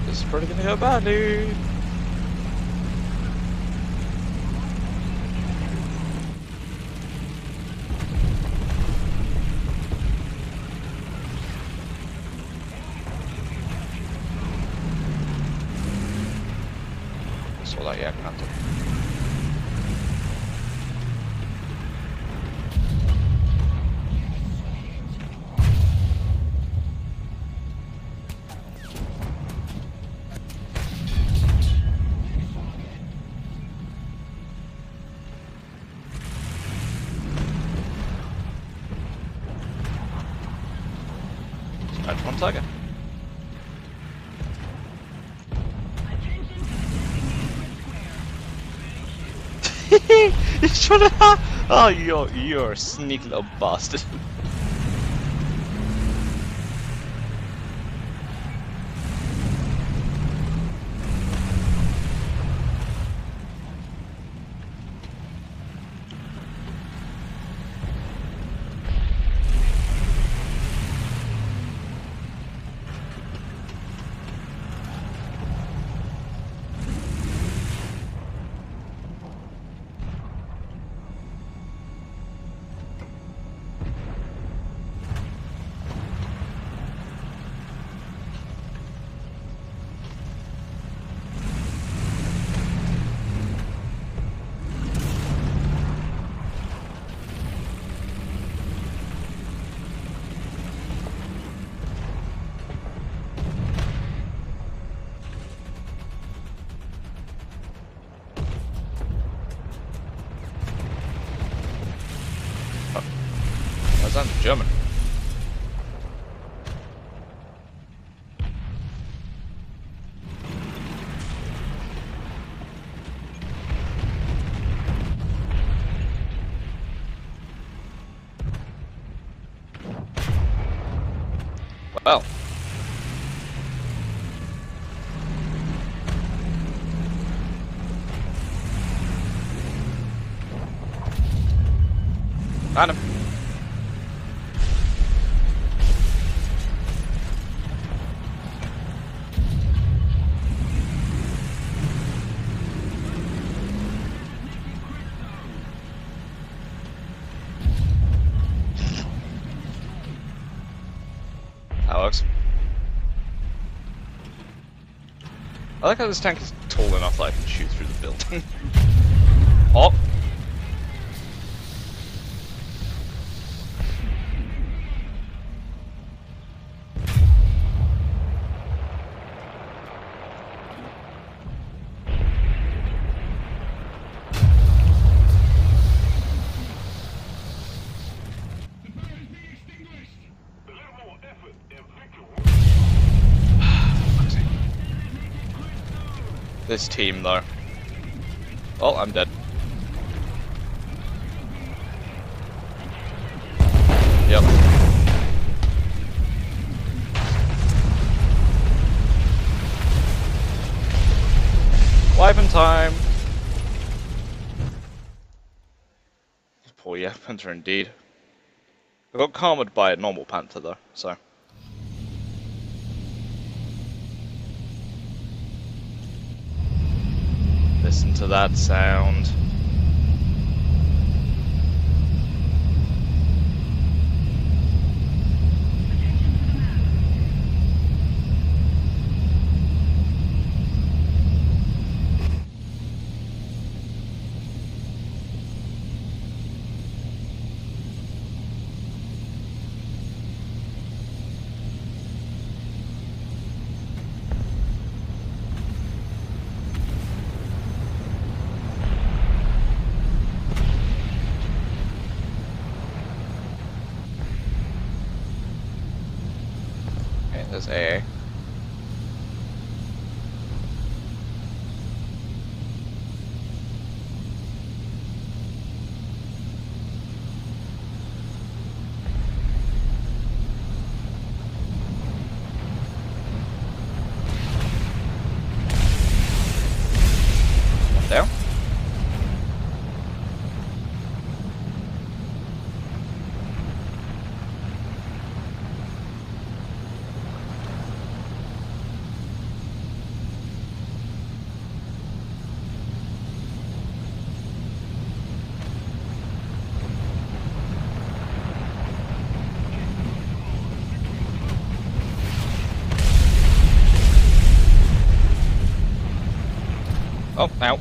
This is probably gonna go badly. That, yeah, can't do. Smash one target. He's trying to. Oh, you're a sneaky little bastard. German. Well. Found him. That works. I like how this tank is tall enough that I can shoot through the building. Oh! This team, though. Oh, I'm dead. Yep. Live in time. Poor Panther indeed. I got calmed by a normal Panther though, so. Listen to that sound. Okay, there's AA. Down. Oh, ow.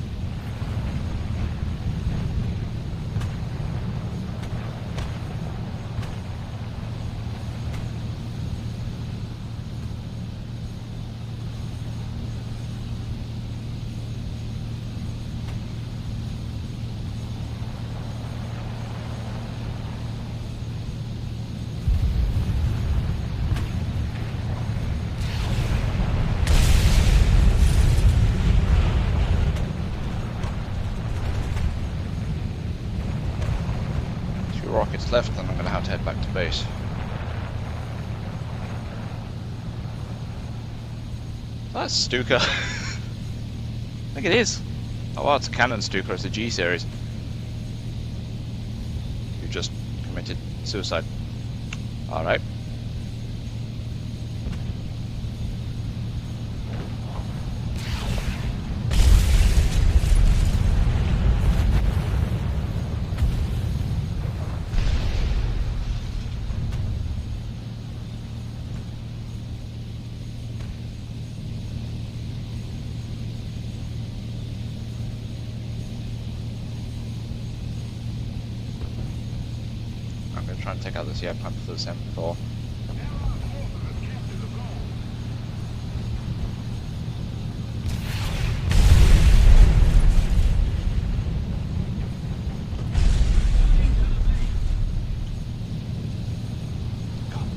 Rockets left, then I'm gonna have to head back to base. That's Stuka. I think it is. Oh wow, it's a Cannon Stuka, it's a G series. You just committed suicide. Alright. I'm gonna try and take out this Panther for the M4.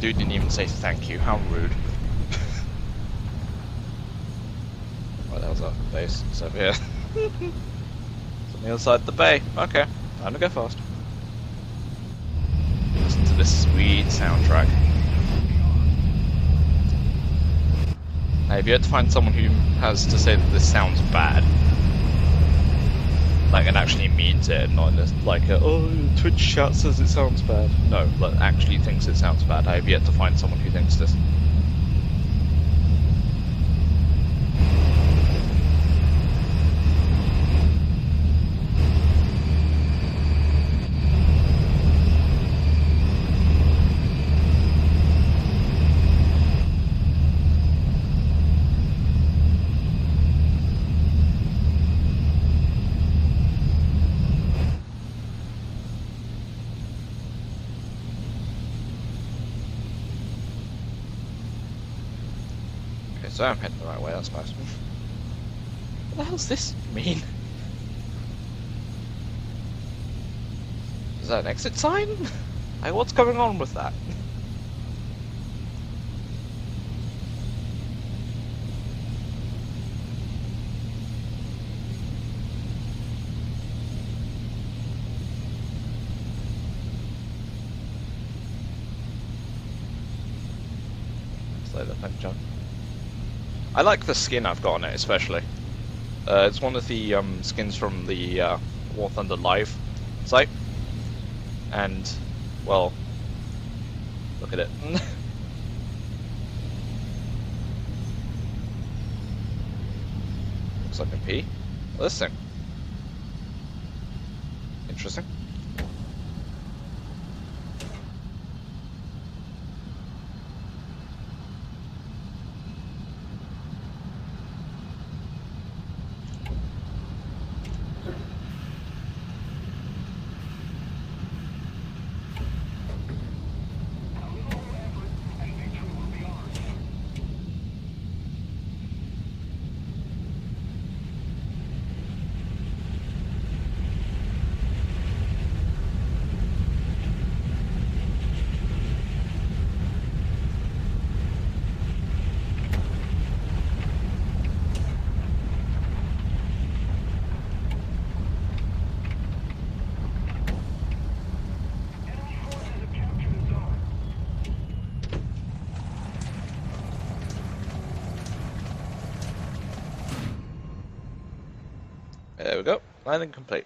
dude didn't even say thank you. How rude. What the hell's that base? It's over here. It's on the other side of the bay. Okay, time to go fast. Listen to this sweet soundtrack. Now, if you had to find someone who has to say that this sounds bad, like, and actually means it, not just like, oh, Twitch chat says it sounds bad. No, like, actually thinks it sounds bad. I have yet to find someone who thinks this. So I'm heading the right way, that's nice. What the hell's this mean? Is that an exit sign? Like, what's going on with that? Slow the punch on. I like the skin I've got on it, especially. It's one of the skins from the WarThunder Live site. And, well, look at it. Looks like a P. This thing. Interesting. There we go. Landing complete.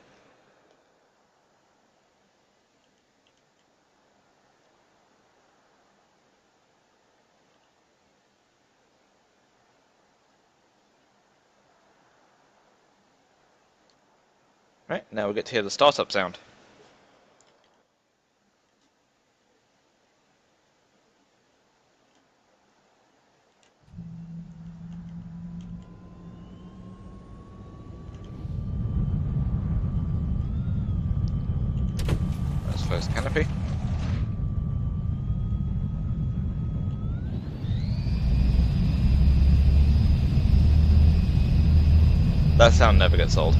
Right, now we get to hear the startup sound. That's first canopy. That sound never gets old.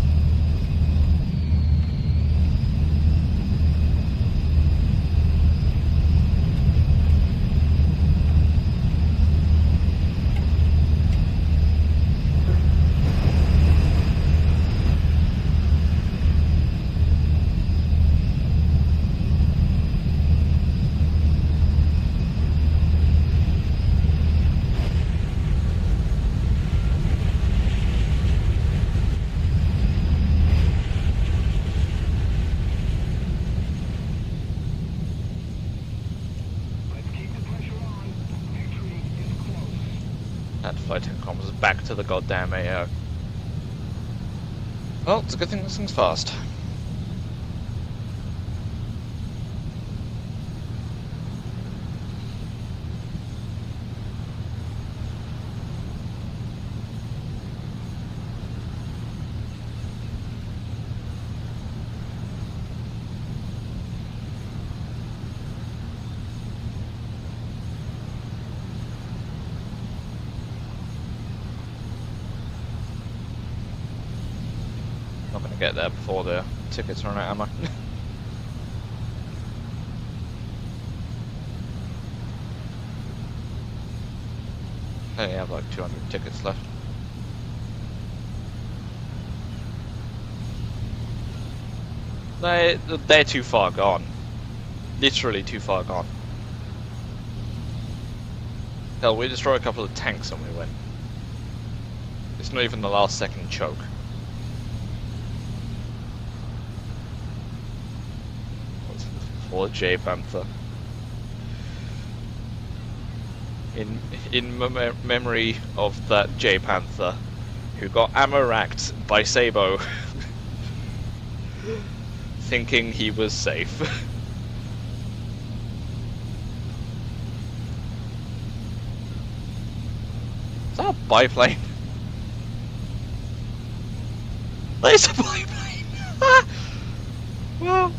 Had to fly 10 kilometers back to the goddamn AO. Well, it's a good thing this thing's fast. Not gonna get there before the tickets run out, am I? I only have like 200 tickets left. They're too far gone. Literally too far gone. Hell, we destroy a couple of tanks and we win. It's not even the last second choke. Or J Panther. In memory of that J Panther who got ammo racked by Sabo, thinking he was safe. Is that a biplane? That is a biplane! Well...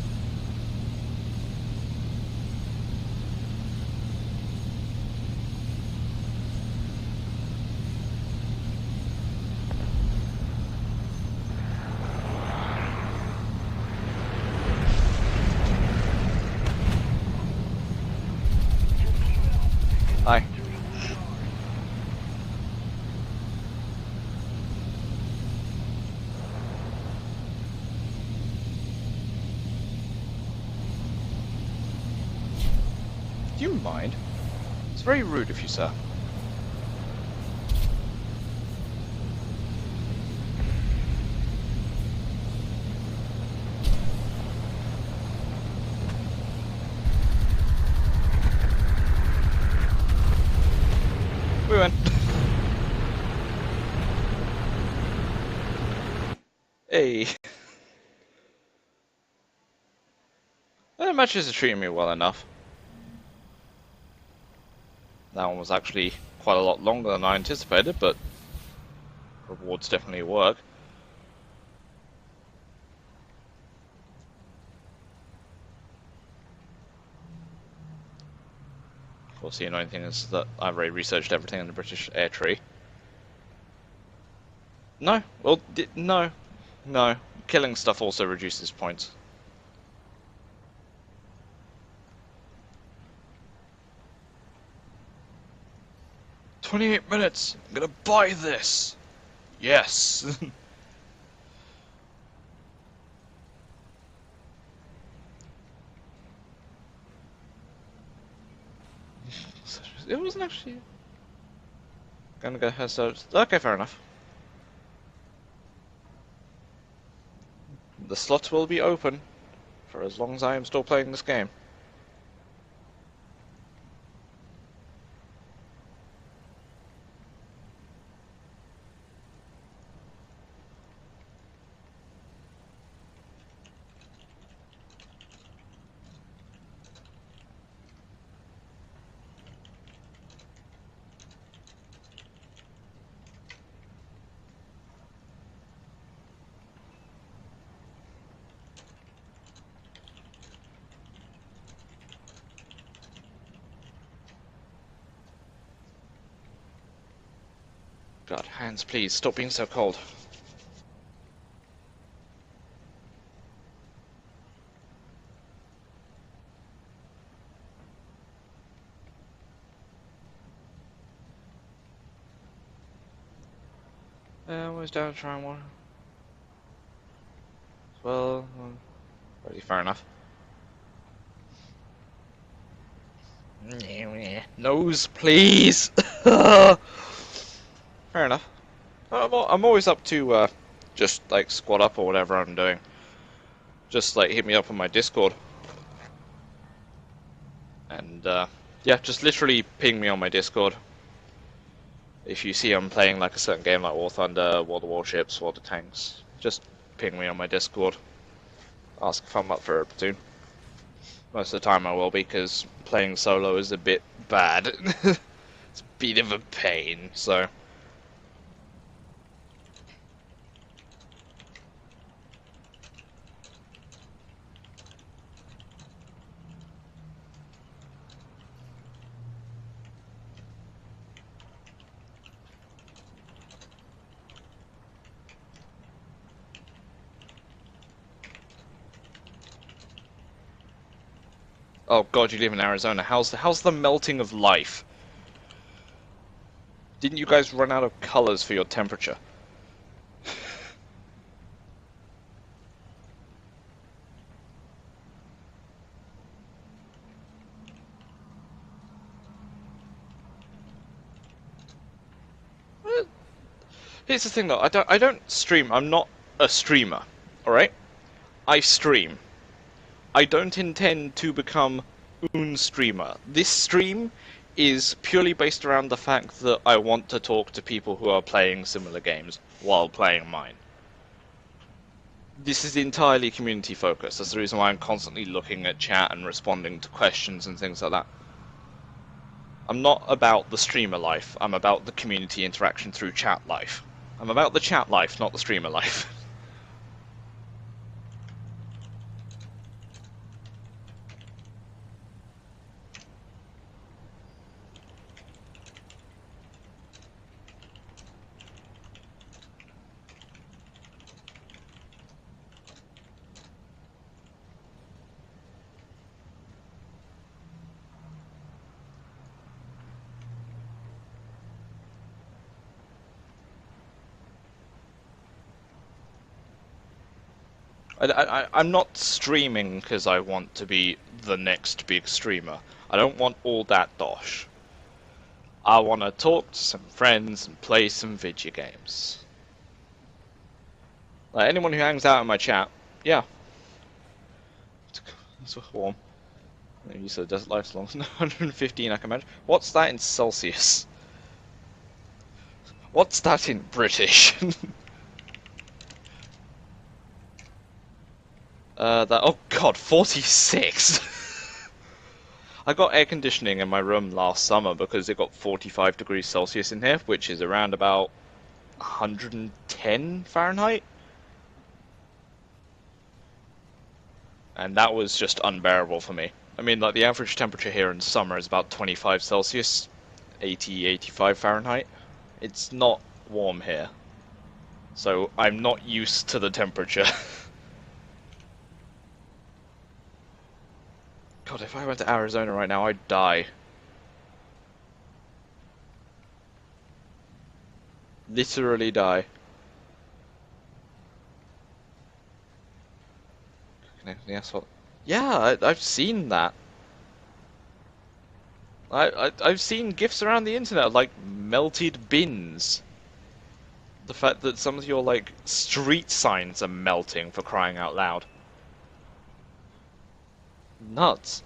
Hi. Do you mind? It's very rude of you, sir. We win. Hey. The matches are treating me well enough. That one was actually quite a lot longer than I anticipated, but rewards definitely work. Of course, the annoying thing is that I've already researched everything in the British air tree. No, well, no, no. Killing stuff also reduces points. "28 minutes! I'm gonna buy this!" Yes! It wasn't actually... Gonna go ahead, so... Okay, fair enough. The slot will be open for as long as I am still playing this game. God, hands, please, stop being so cold. Always down to try and water. Well, already fair enough. Nose, please! Fair enough. I'm always up to just like squat up or whatever I'm doing. Just like hit me up on my Discord. And yeah, just literally ping me on my Discord. If you see I'm playing like a certain game like WarThunder, War of the Warships, War of the Tanks, just ping me on my Discord. Ask if I'm up for a platoon. Most of the time I will be, because playing solo is a bit bad. It's a bit of a pain, so... Oh god, you live in Arizona. How's the melting of life? Didn't you guys run out of colors for your temperature? Here's the thing though, I don't stream. I'm not a streamer, alright? I stream. I don't intend to become un streamer. This stream is purely based around the fact that I want to talk to people who are playing similar games while playing mine. This is entirely community focused. That's the reason why I'm constantly looking at chat and responding to questions and things like that. I'm not about the streamer life, I'm about the community interaction through chat life. I'm about the chat life, not the streamer life. I'm not streaming because I want to be the next big streamer. I don't want all that dosh. I want to talk to some friends and play some video games. Like anyone who hangs out in my chat, yeah. It's warm. You said desert life's long. 115 I can imagine. What's that in Celsius? What's that in British? Oh god, 46! I got air conditioning in my room last summer because it got 45 degrees Celsius in here, which is around about 110 Fahrenheit. And that was just unbearable for me. I mean, like, the average temperature here in summer is about 25 Celsius, 85 Fahrenheit. It's not warm here. So I'm not used to the temperature. God, if I went to Arizona right now, I'd die. Literally die. Connecting the asphalt. Yeah, I've seen that. I've seen GIFs around the internet of, like, melted bins. The fact that some of your, like, street signs are melting, for crying out loud. Nuts.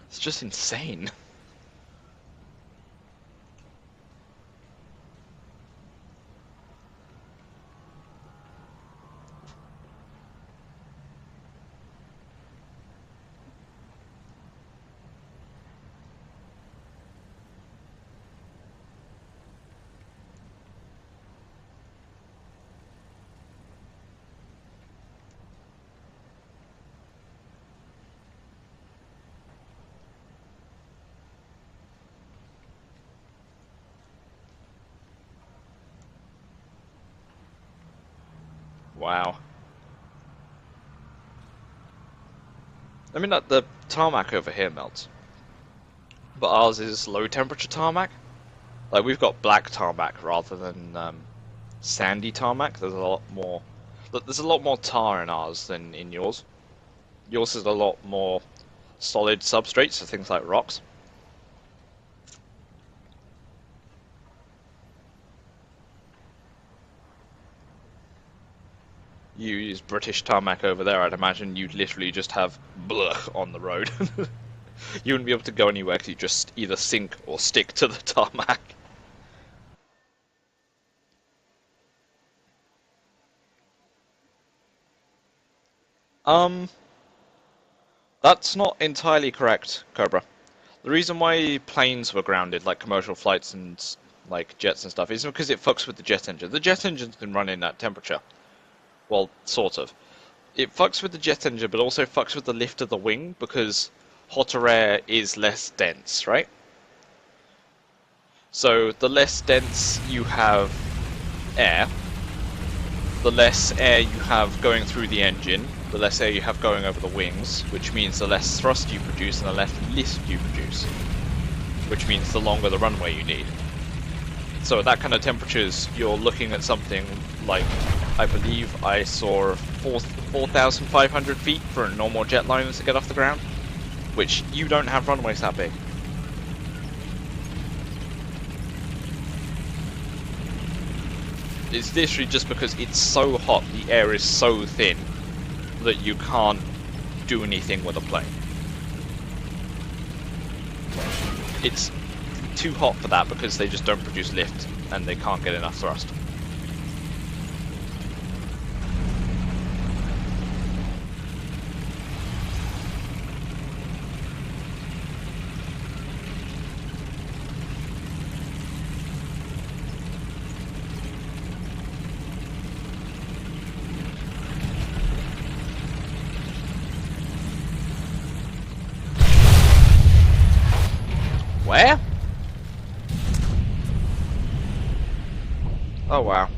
It's just insane. Wow. I mean, the tarmac over here melts. But ours is low temperature tarmac. Like, we've got black tarmac rather than sandy tarmac. There's a lot more. There's a lot more tar in ours than in yours. Yours is a lot more solid substrates, so things like rocks. You use British tarmac over there, I'd imagine you'd literally just have blech on the road. You wouldn't be able to go anywhere because you just either sink or stick to the tarmac. That's not entirely correct, Cobra. The reason why planes were grounded, like commercial flights and like jets and stuff, is because it fucks with the jet engine. The jet engine can run in that temperature. Well, sort of. It fucks with the jet engine, but also fucks with the lift of the wing, because hotter air is less dense, right? So, the less dense you have air, the less air you have going through the engine, the less air you have going over the wings, which means the less thrust you produce and the less lift you produce, which means the longer the runway you need. So at that kind of temperatures, you're looking at something like, I believe I saw 4,500 feet for a normal jetliner to get off the ground, which you don't have runways that big. It's literally just because it's so hot, the air is so thin, that you can't do anything with a plane. It's too hot for that because they just don't produce lift and they can't get enough thrust. Where? Oh wow.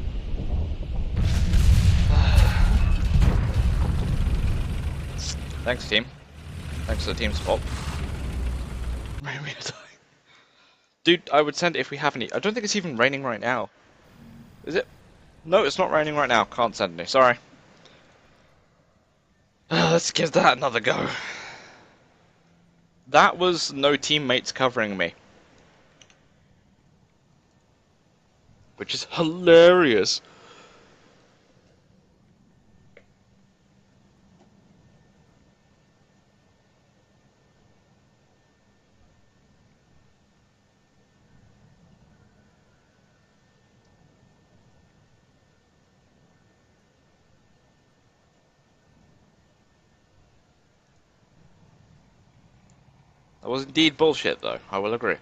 Thanks team. Thanks for the team support. Dude, I would send it if we have any. I don't think it's even raining right now. Is it? No, it's not raining right now. Can't send any. Sorry. Let's give that another go. That was no teammates covering me. Which is hilarious. That was indeed bullshit though, I will agree.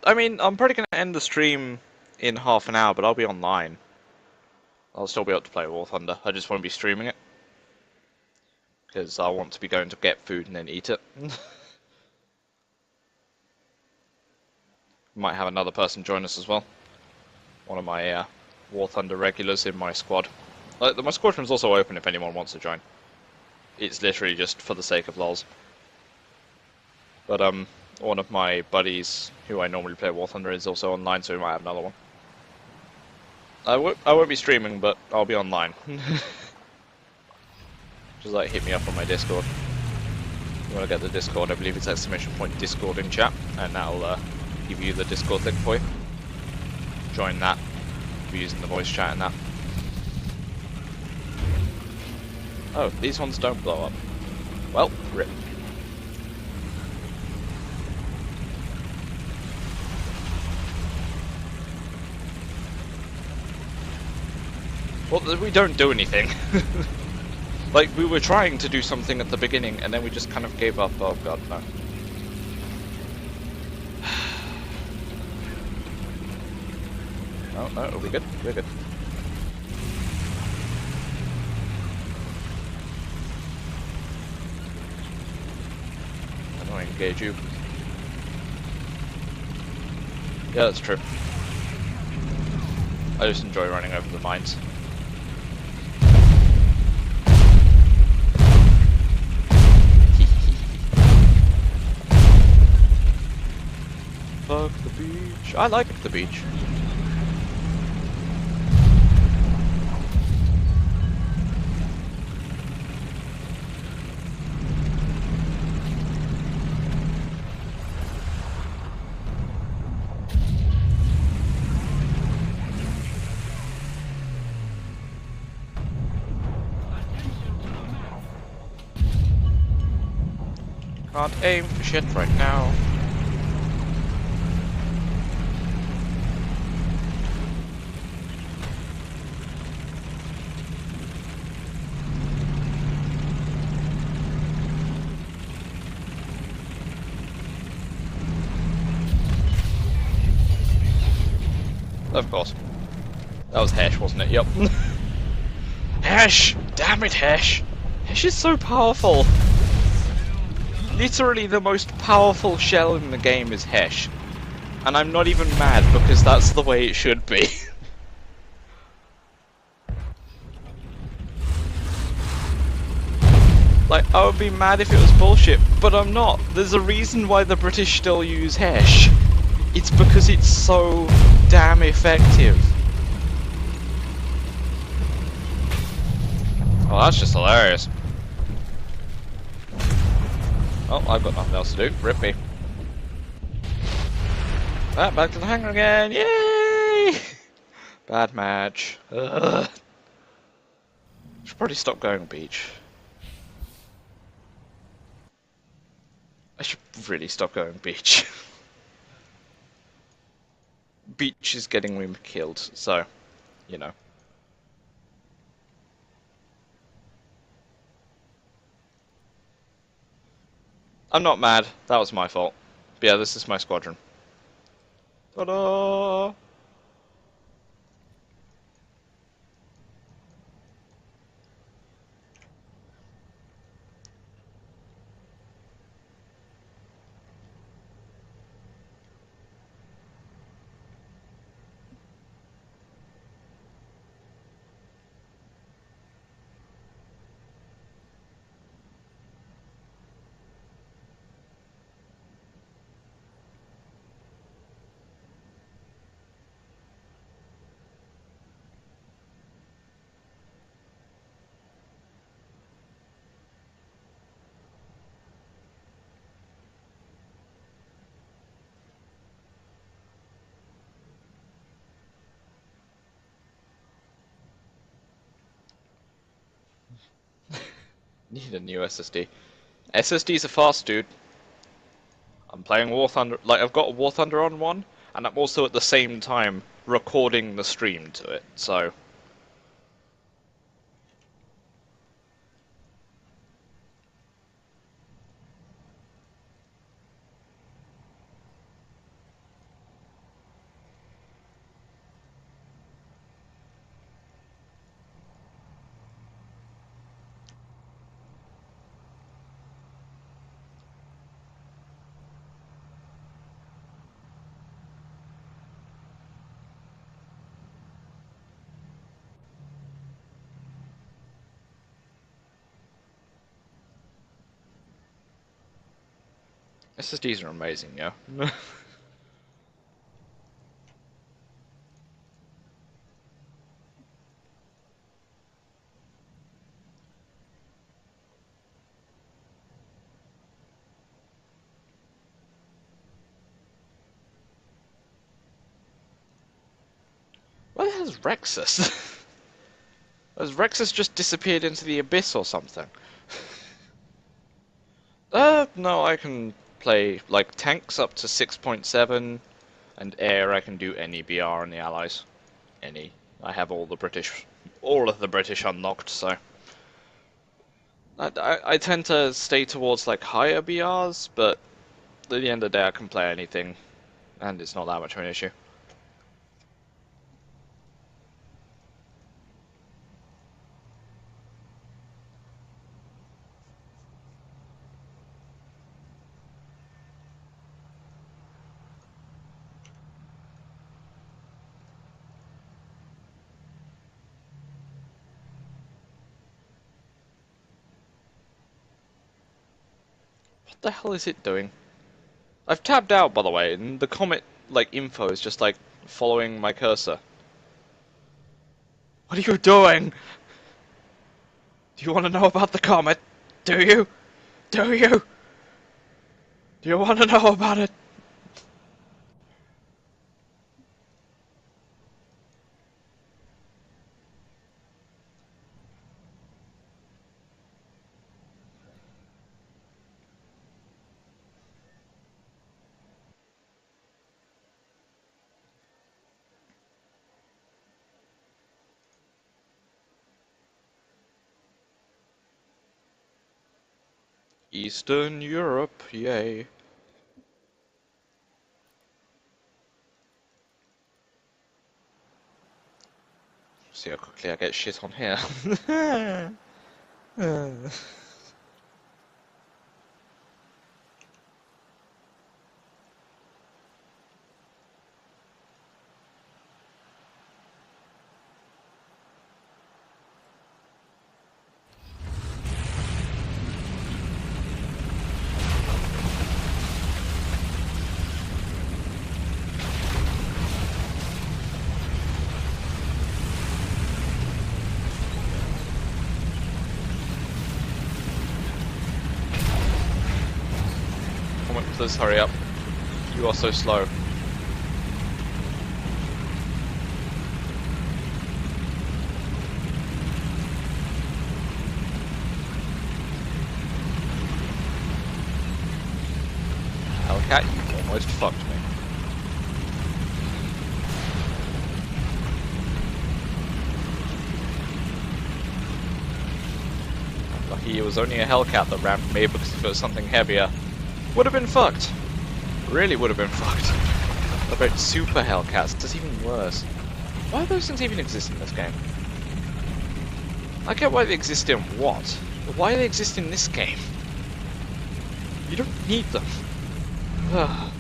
I mean, I'm probably going to end the stream in half an hour, but I'll be online. I'll still be able to play WarThunder. I just want to be streaming it. Because I want to be going to get food and then eat it. Might have another person join us as well. One of my WarThunder regulars in my squad. My squadron's also open if anyone wants to join. It's literally just for the sake of lols. But one of my buddies who I normally play WarThunder is also online, so we might have another one. I won't be streaming, but I'll be online. Just like hit me up on my Discord. If you want to get the Discord, I believe it's !Discord in chat, and that'll give you the Discord link for you. Join that. Be using the voice chat and that. Oh, these ones don't blow up. Well, rip. Well, we don't do anything. Like, we were trying to do something at the beginning, and then we just kind of gave up. Oh god, no. Oh, no, it'll be good. We're good. I don't engage you. Yeah, that's true. I just enjoy running over the mines. Fuck the beach. I like the beach. Can't aim for shit right now. Of course. That was Hesh, wasn't it? Yep. Hesh! Damn it, Hesh! Hesh is so powerful! Literally the most powerful shell in the game is Hesh. And I'm not even mad because that's the way it should be. Like, I would be mad if it was bullshit, but I'm not. There's a reason why the British still use Hesh. It's because it's so damn effective. Oh, that's just hilarious. Oh, I've got nothing else to do. Rip me. Ah, back to the hangar again. Yay! Bad match. Ugh. Should probably stop going beach. I should really stop going beach. Beach is getting me killed, so, you know. I'm not mad. That was my fault. But yeah, this is my squadron. Ta-da! Need a new SSD. SSDs are fast, dude. I'm playing WarThunder. Like, I've got WarThunder on one, and I'm also at the same time recording the stream to it, so. SSDs are amazing, yeah. Where the hell's Rexus? Has Rexus just disappeared into the abyss or something? No, I can play, like, tanks up to 6.7, and air I can do any BR on the Allies. Any. I have all of the British unlocked, so. I tend to stay towards, like, higher BRs, but at the end of the day I can play anything, and it's not that much of an issue. What the hell is it doing? I've tabbed out, by the way, and the comet, like, info is just, like, following my cursor. What are you doing? Do you want to know about the comet? Do you? Do you? Do you want to know about it? Eastern Europe, yay. See how quickly I get shit on here. Please hurry up. You are so slow. Hellcat, you almost fucked me. Lucky it was only a Hellcat that rammed me, because if it was something heavier, would have been fucked. Really would have been fucked. What about super Hellcats? That's even worse. Why do those things even exist in this game? I get why they exist in what, but why do they exist in this game? You don't need them. Ugh.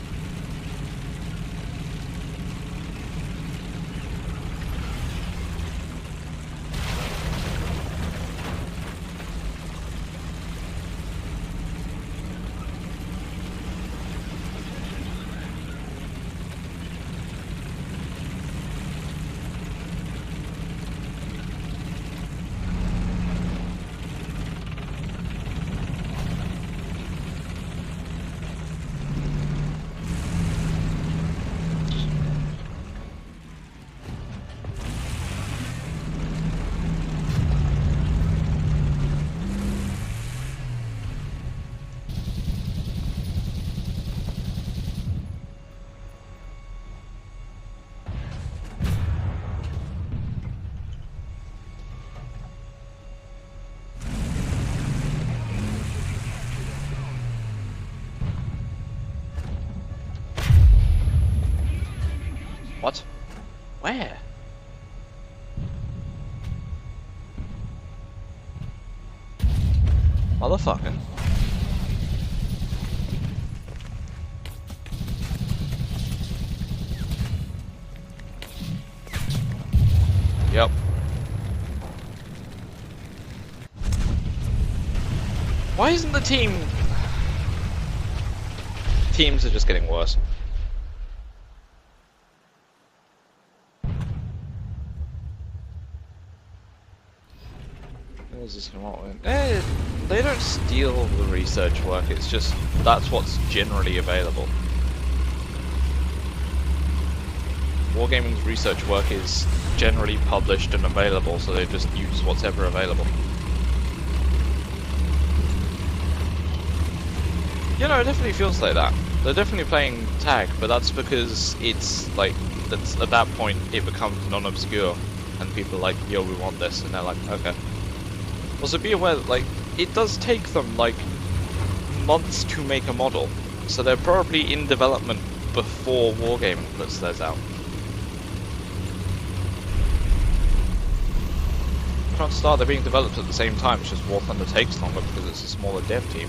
What? Where? Motherfucker. Yep. Why isn't the team... Teams are just getting worse. What is this come out with? They don't steal the research work, it's just that's what's generally available. Wargaming's research work is generally published and available, so they just use what's ever available. You know, it definitely feels like that. They're definitely playing tag, but that's because it's like, that's, at that point it becomes non-obscure, and people are like, yo, we want this, and they're like, okay. Also be aware that, like, it does take them, like, months to make a model, so they're probably in development before Wargaming puts theirs out. Chances are they're being developed at the same time, it's just WarThunder takes longer because it's a smaller dev team.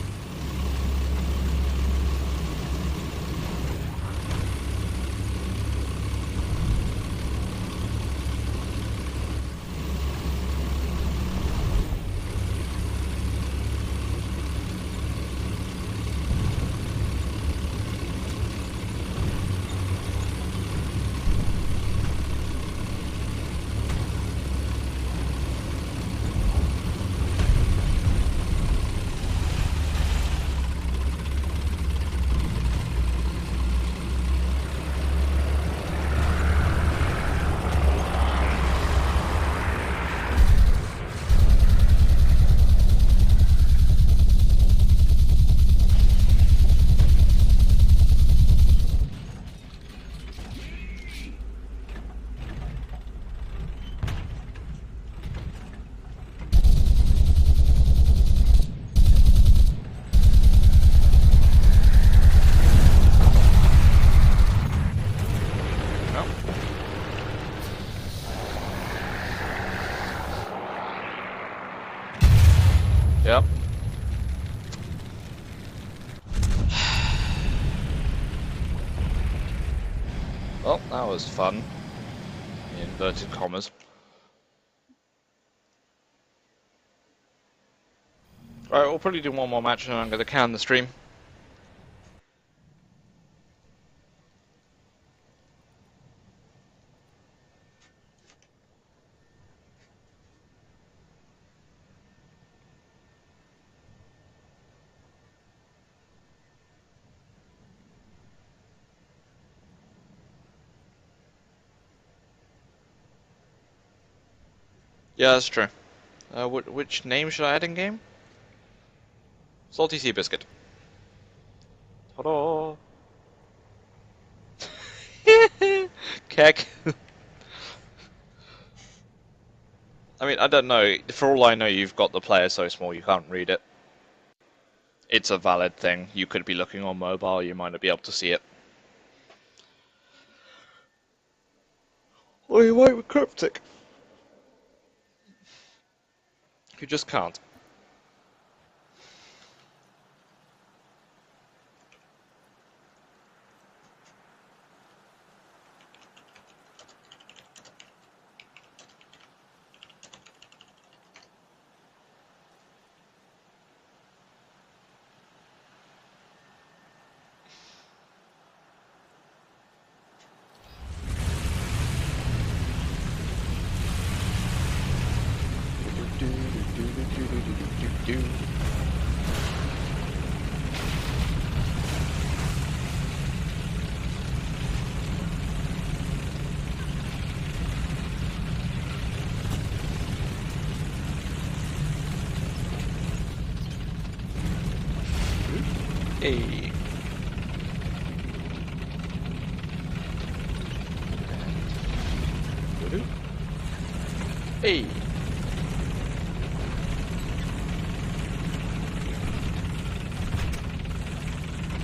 Yep. Well, that was fun. In inverted commas. Alright, we'll probably do one more match and then I'm going to can the stream. Yeah, that's true. Which name should I add in game? Salty Sea Biscuit. Ta-da! Keck. I mean, I don't know. For all I know, you've got the player so small you can't read it. It's a valid thing. You could be looking on mobile, you might not be able to see it. Or you might be cryptic. You just can't. Hey. Hey.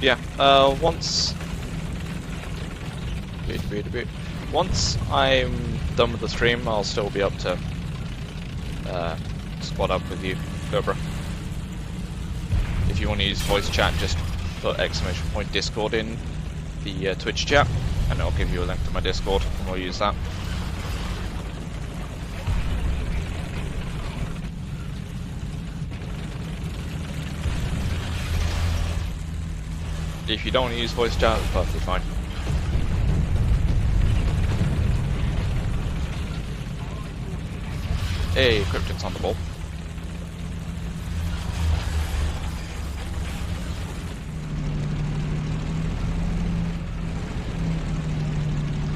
Yeah, once I'm done with the stream, I'll still be up to squad up with you, Cobra. If you want to use voice chat, just put !Discord in the Twitch chat, and it'll give you a link to my Discord, and we'll use that. If you don't want to use voice chat, it's perfectly fine. Hey, Cryptic's on the ball.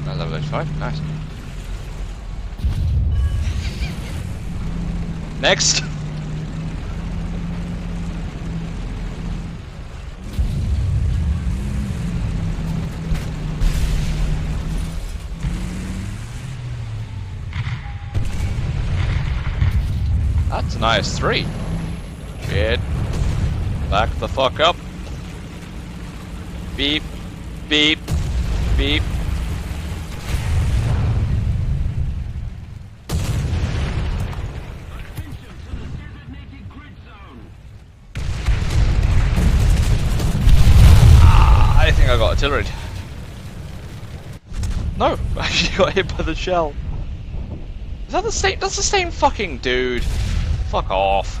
Level 85, nice. Next! That's a nice 3. Shit. Back the fuck up. Beep. Beep. Beep. I think I got artillery. No, I actually got hit by the shell. Is that the same? That's the same fucking dude. Fuck off.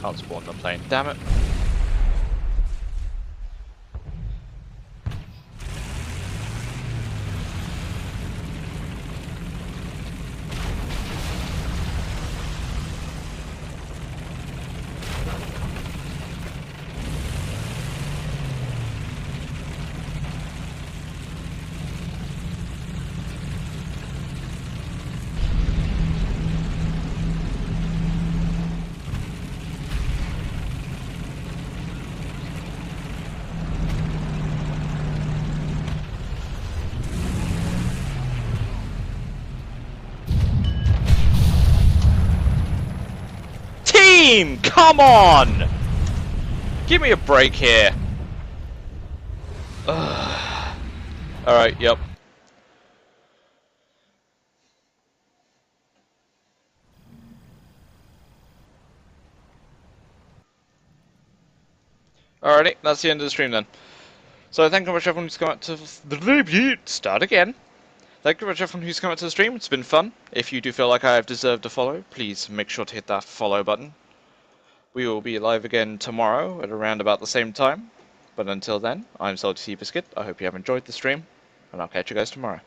Can't spawn the plane, damn it. Team, come on! Give me a break here. Alright, yep. Alrighty, that's the end of the stream then. So thank you very much everyone who's come out to the start again. Thank you very much everyone who's come out to the stream, it's been fun. If you do feel like I have deserved a follow, please make sure to hit that follow button. We will be live again tomorrow at around about the same time. But until then, I'm Salty Sea Biscuit. I hope you have enjoyed the stream, and I'll catch you guys tomorrow.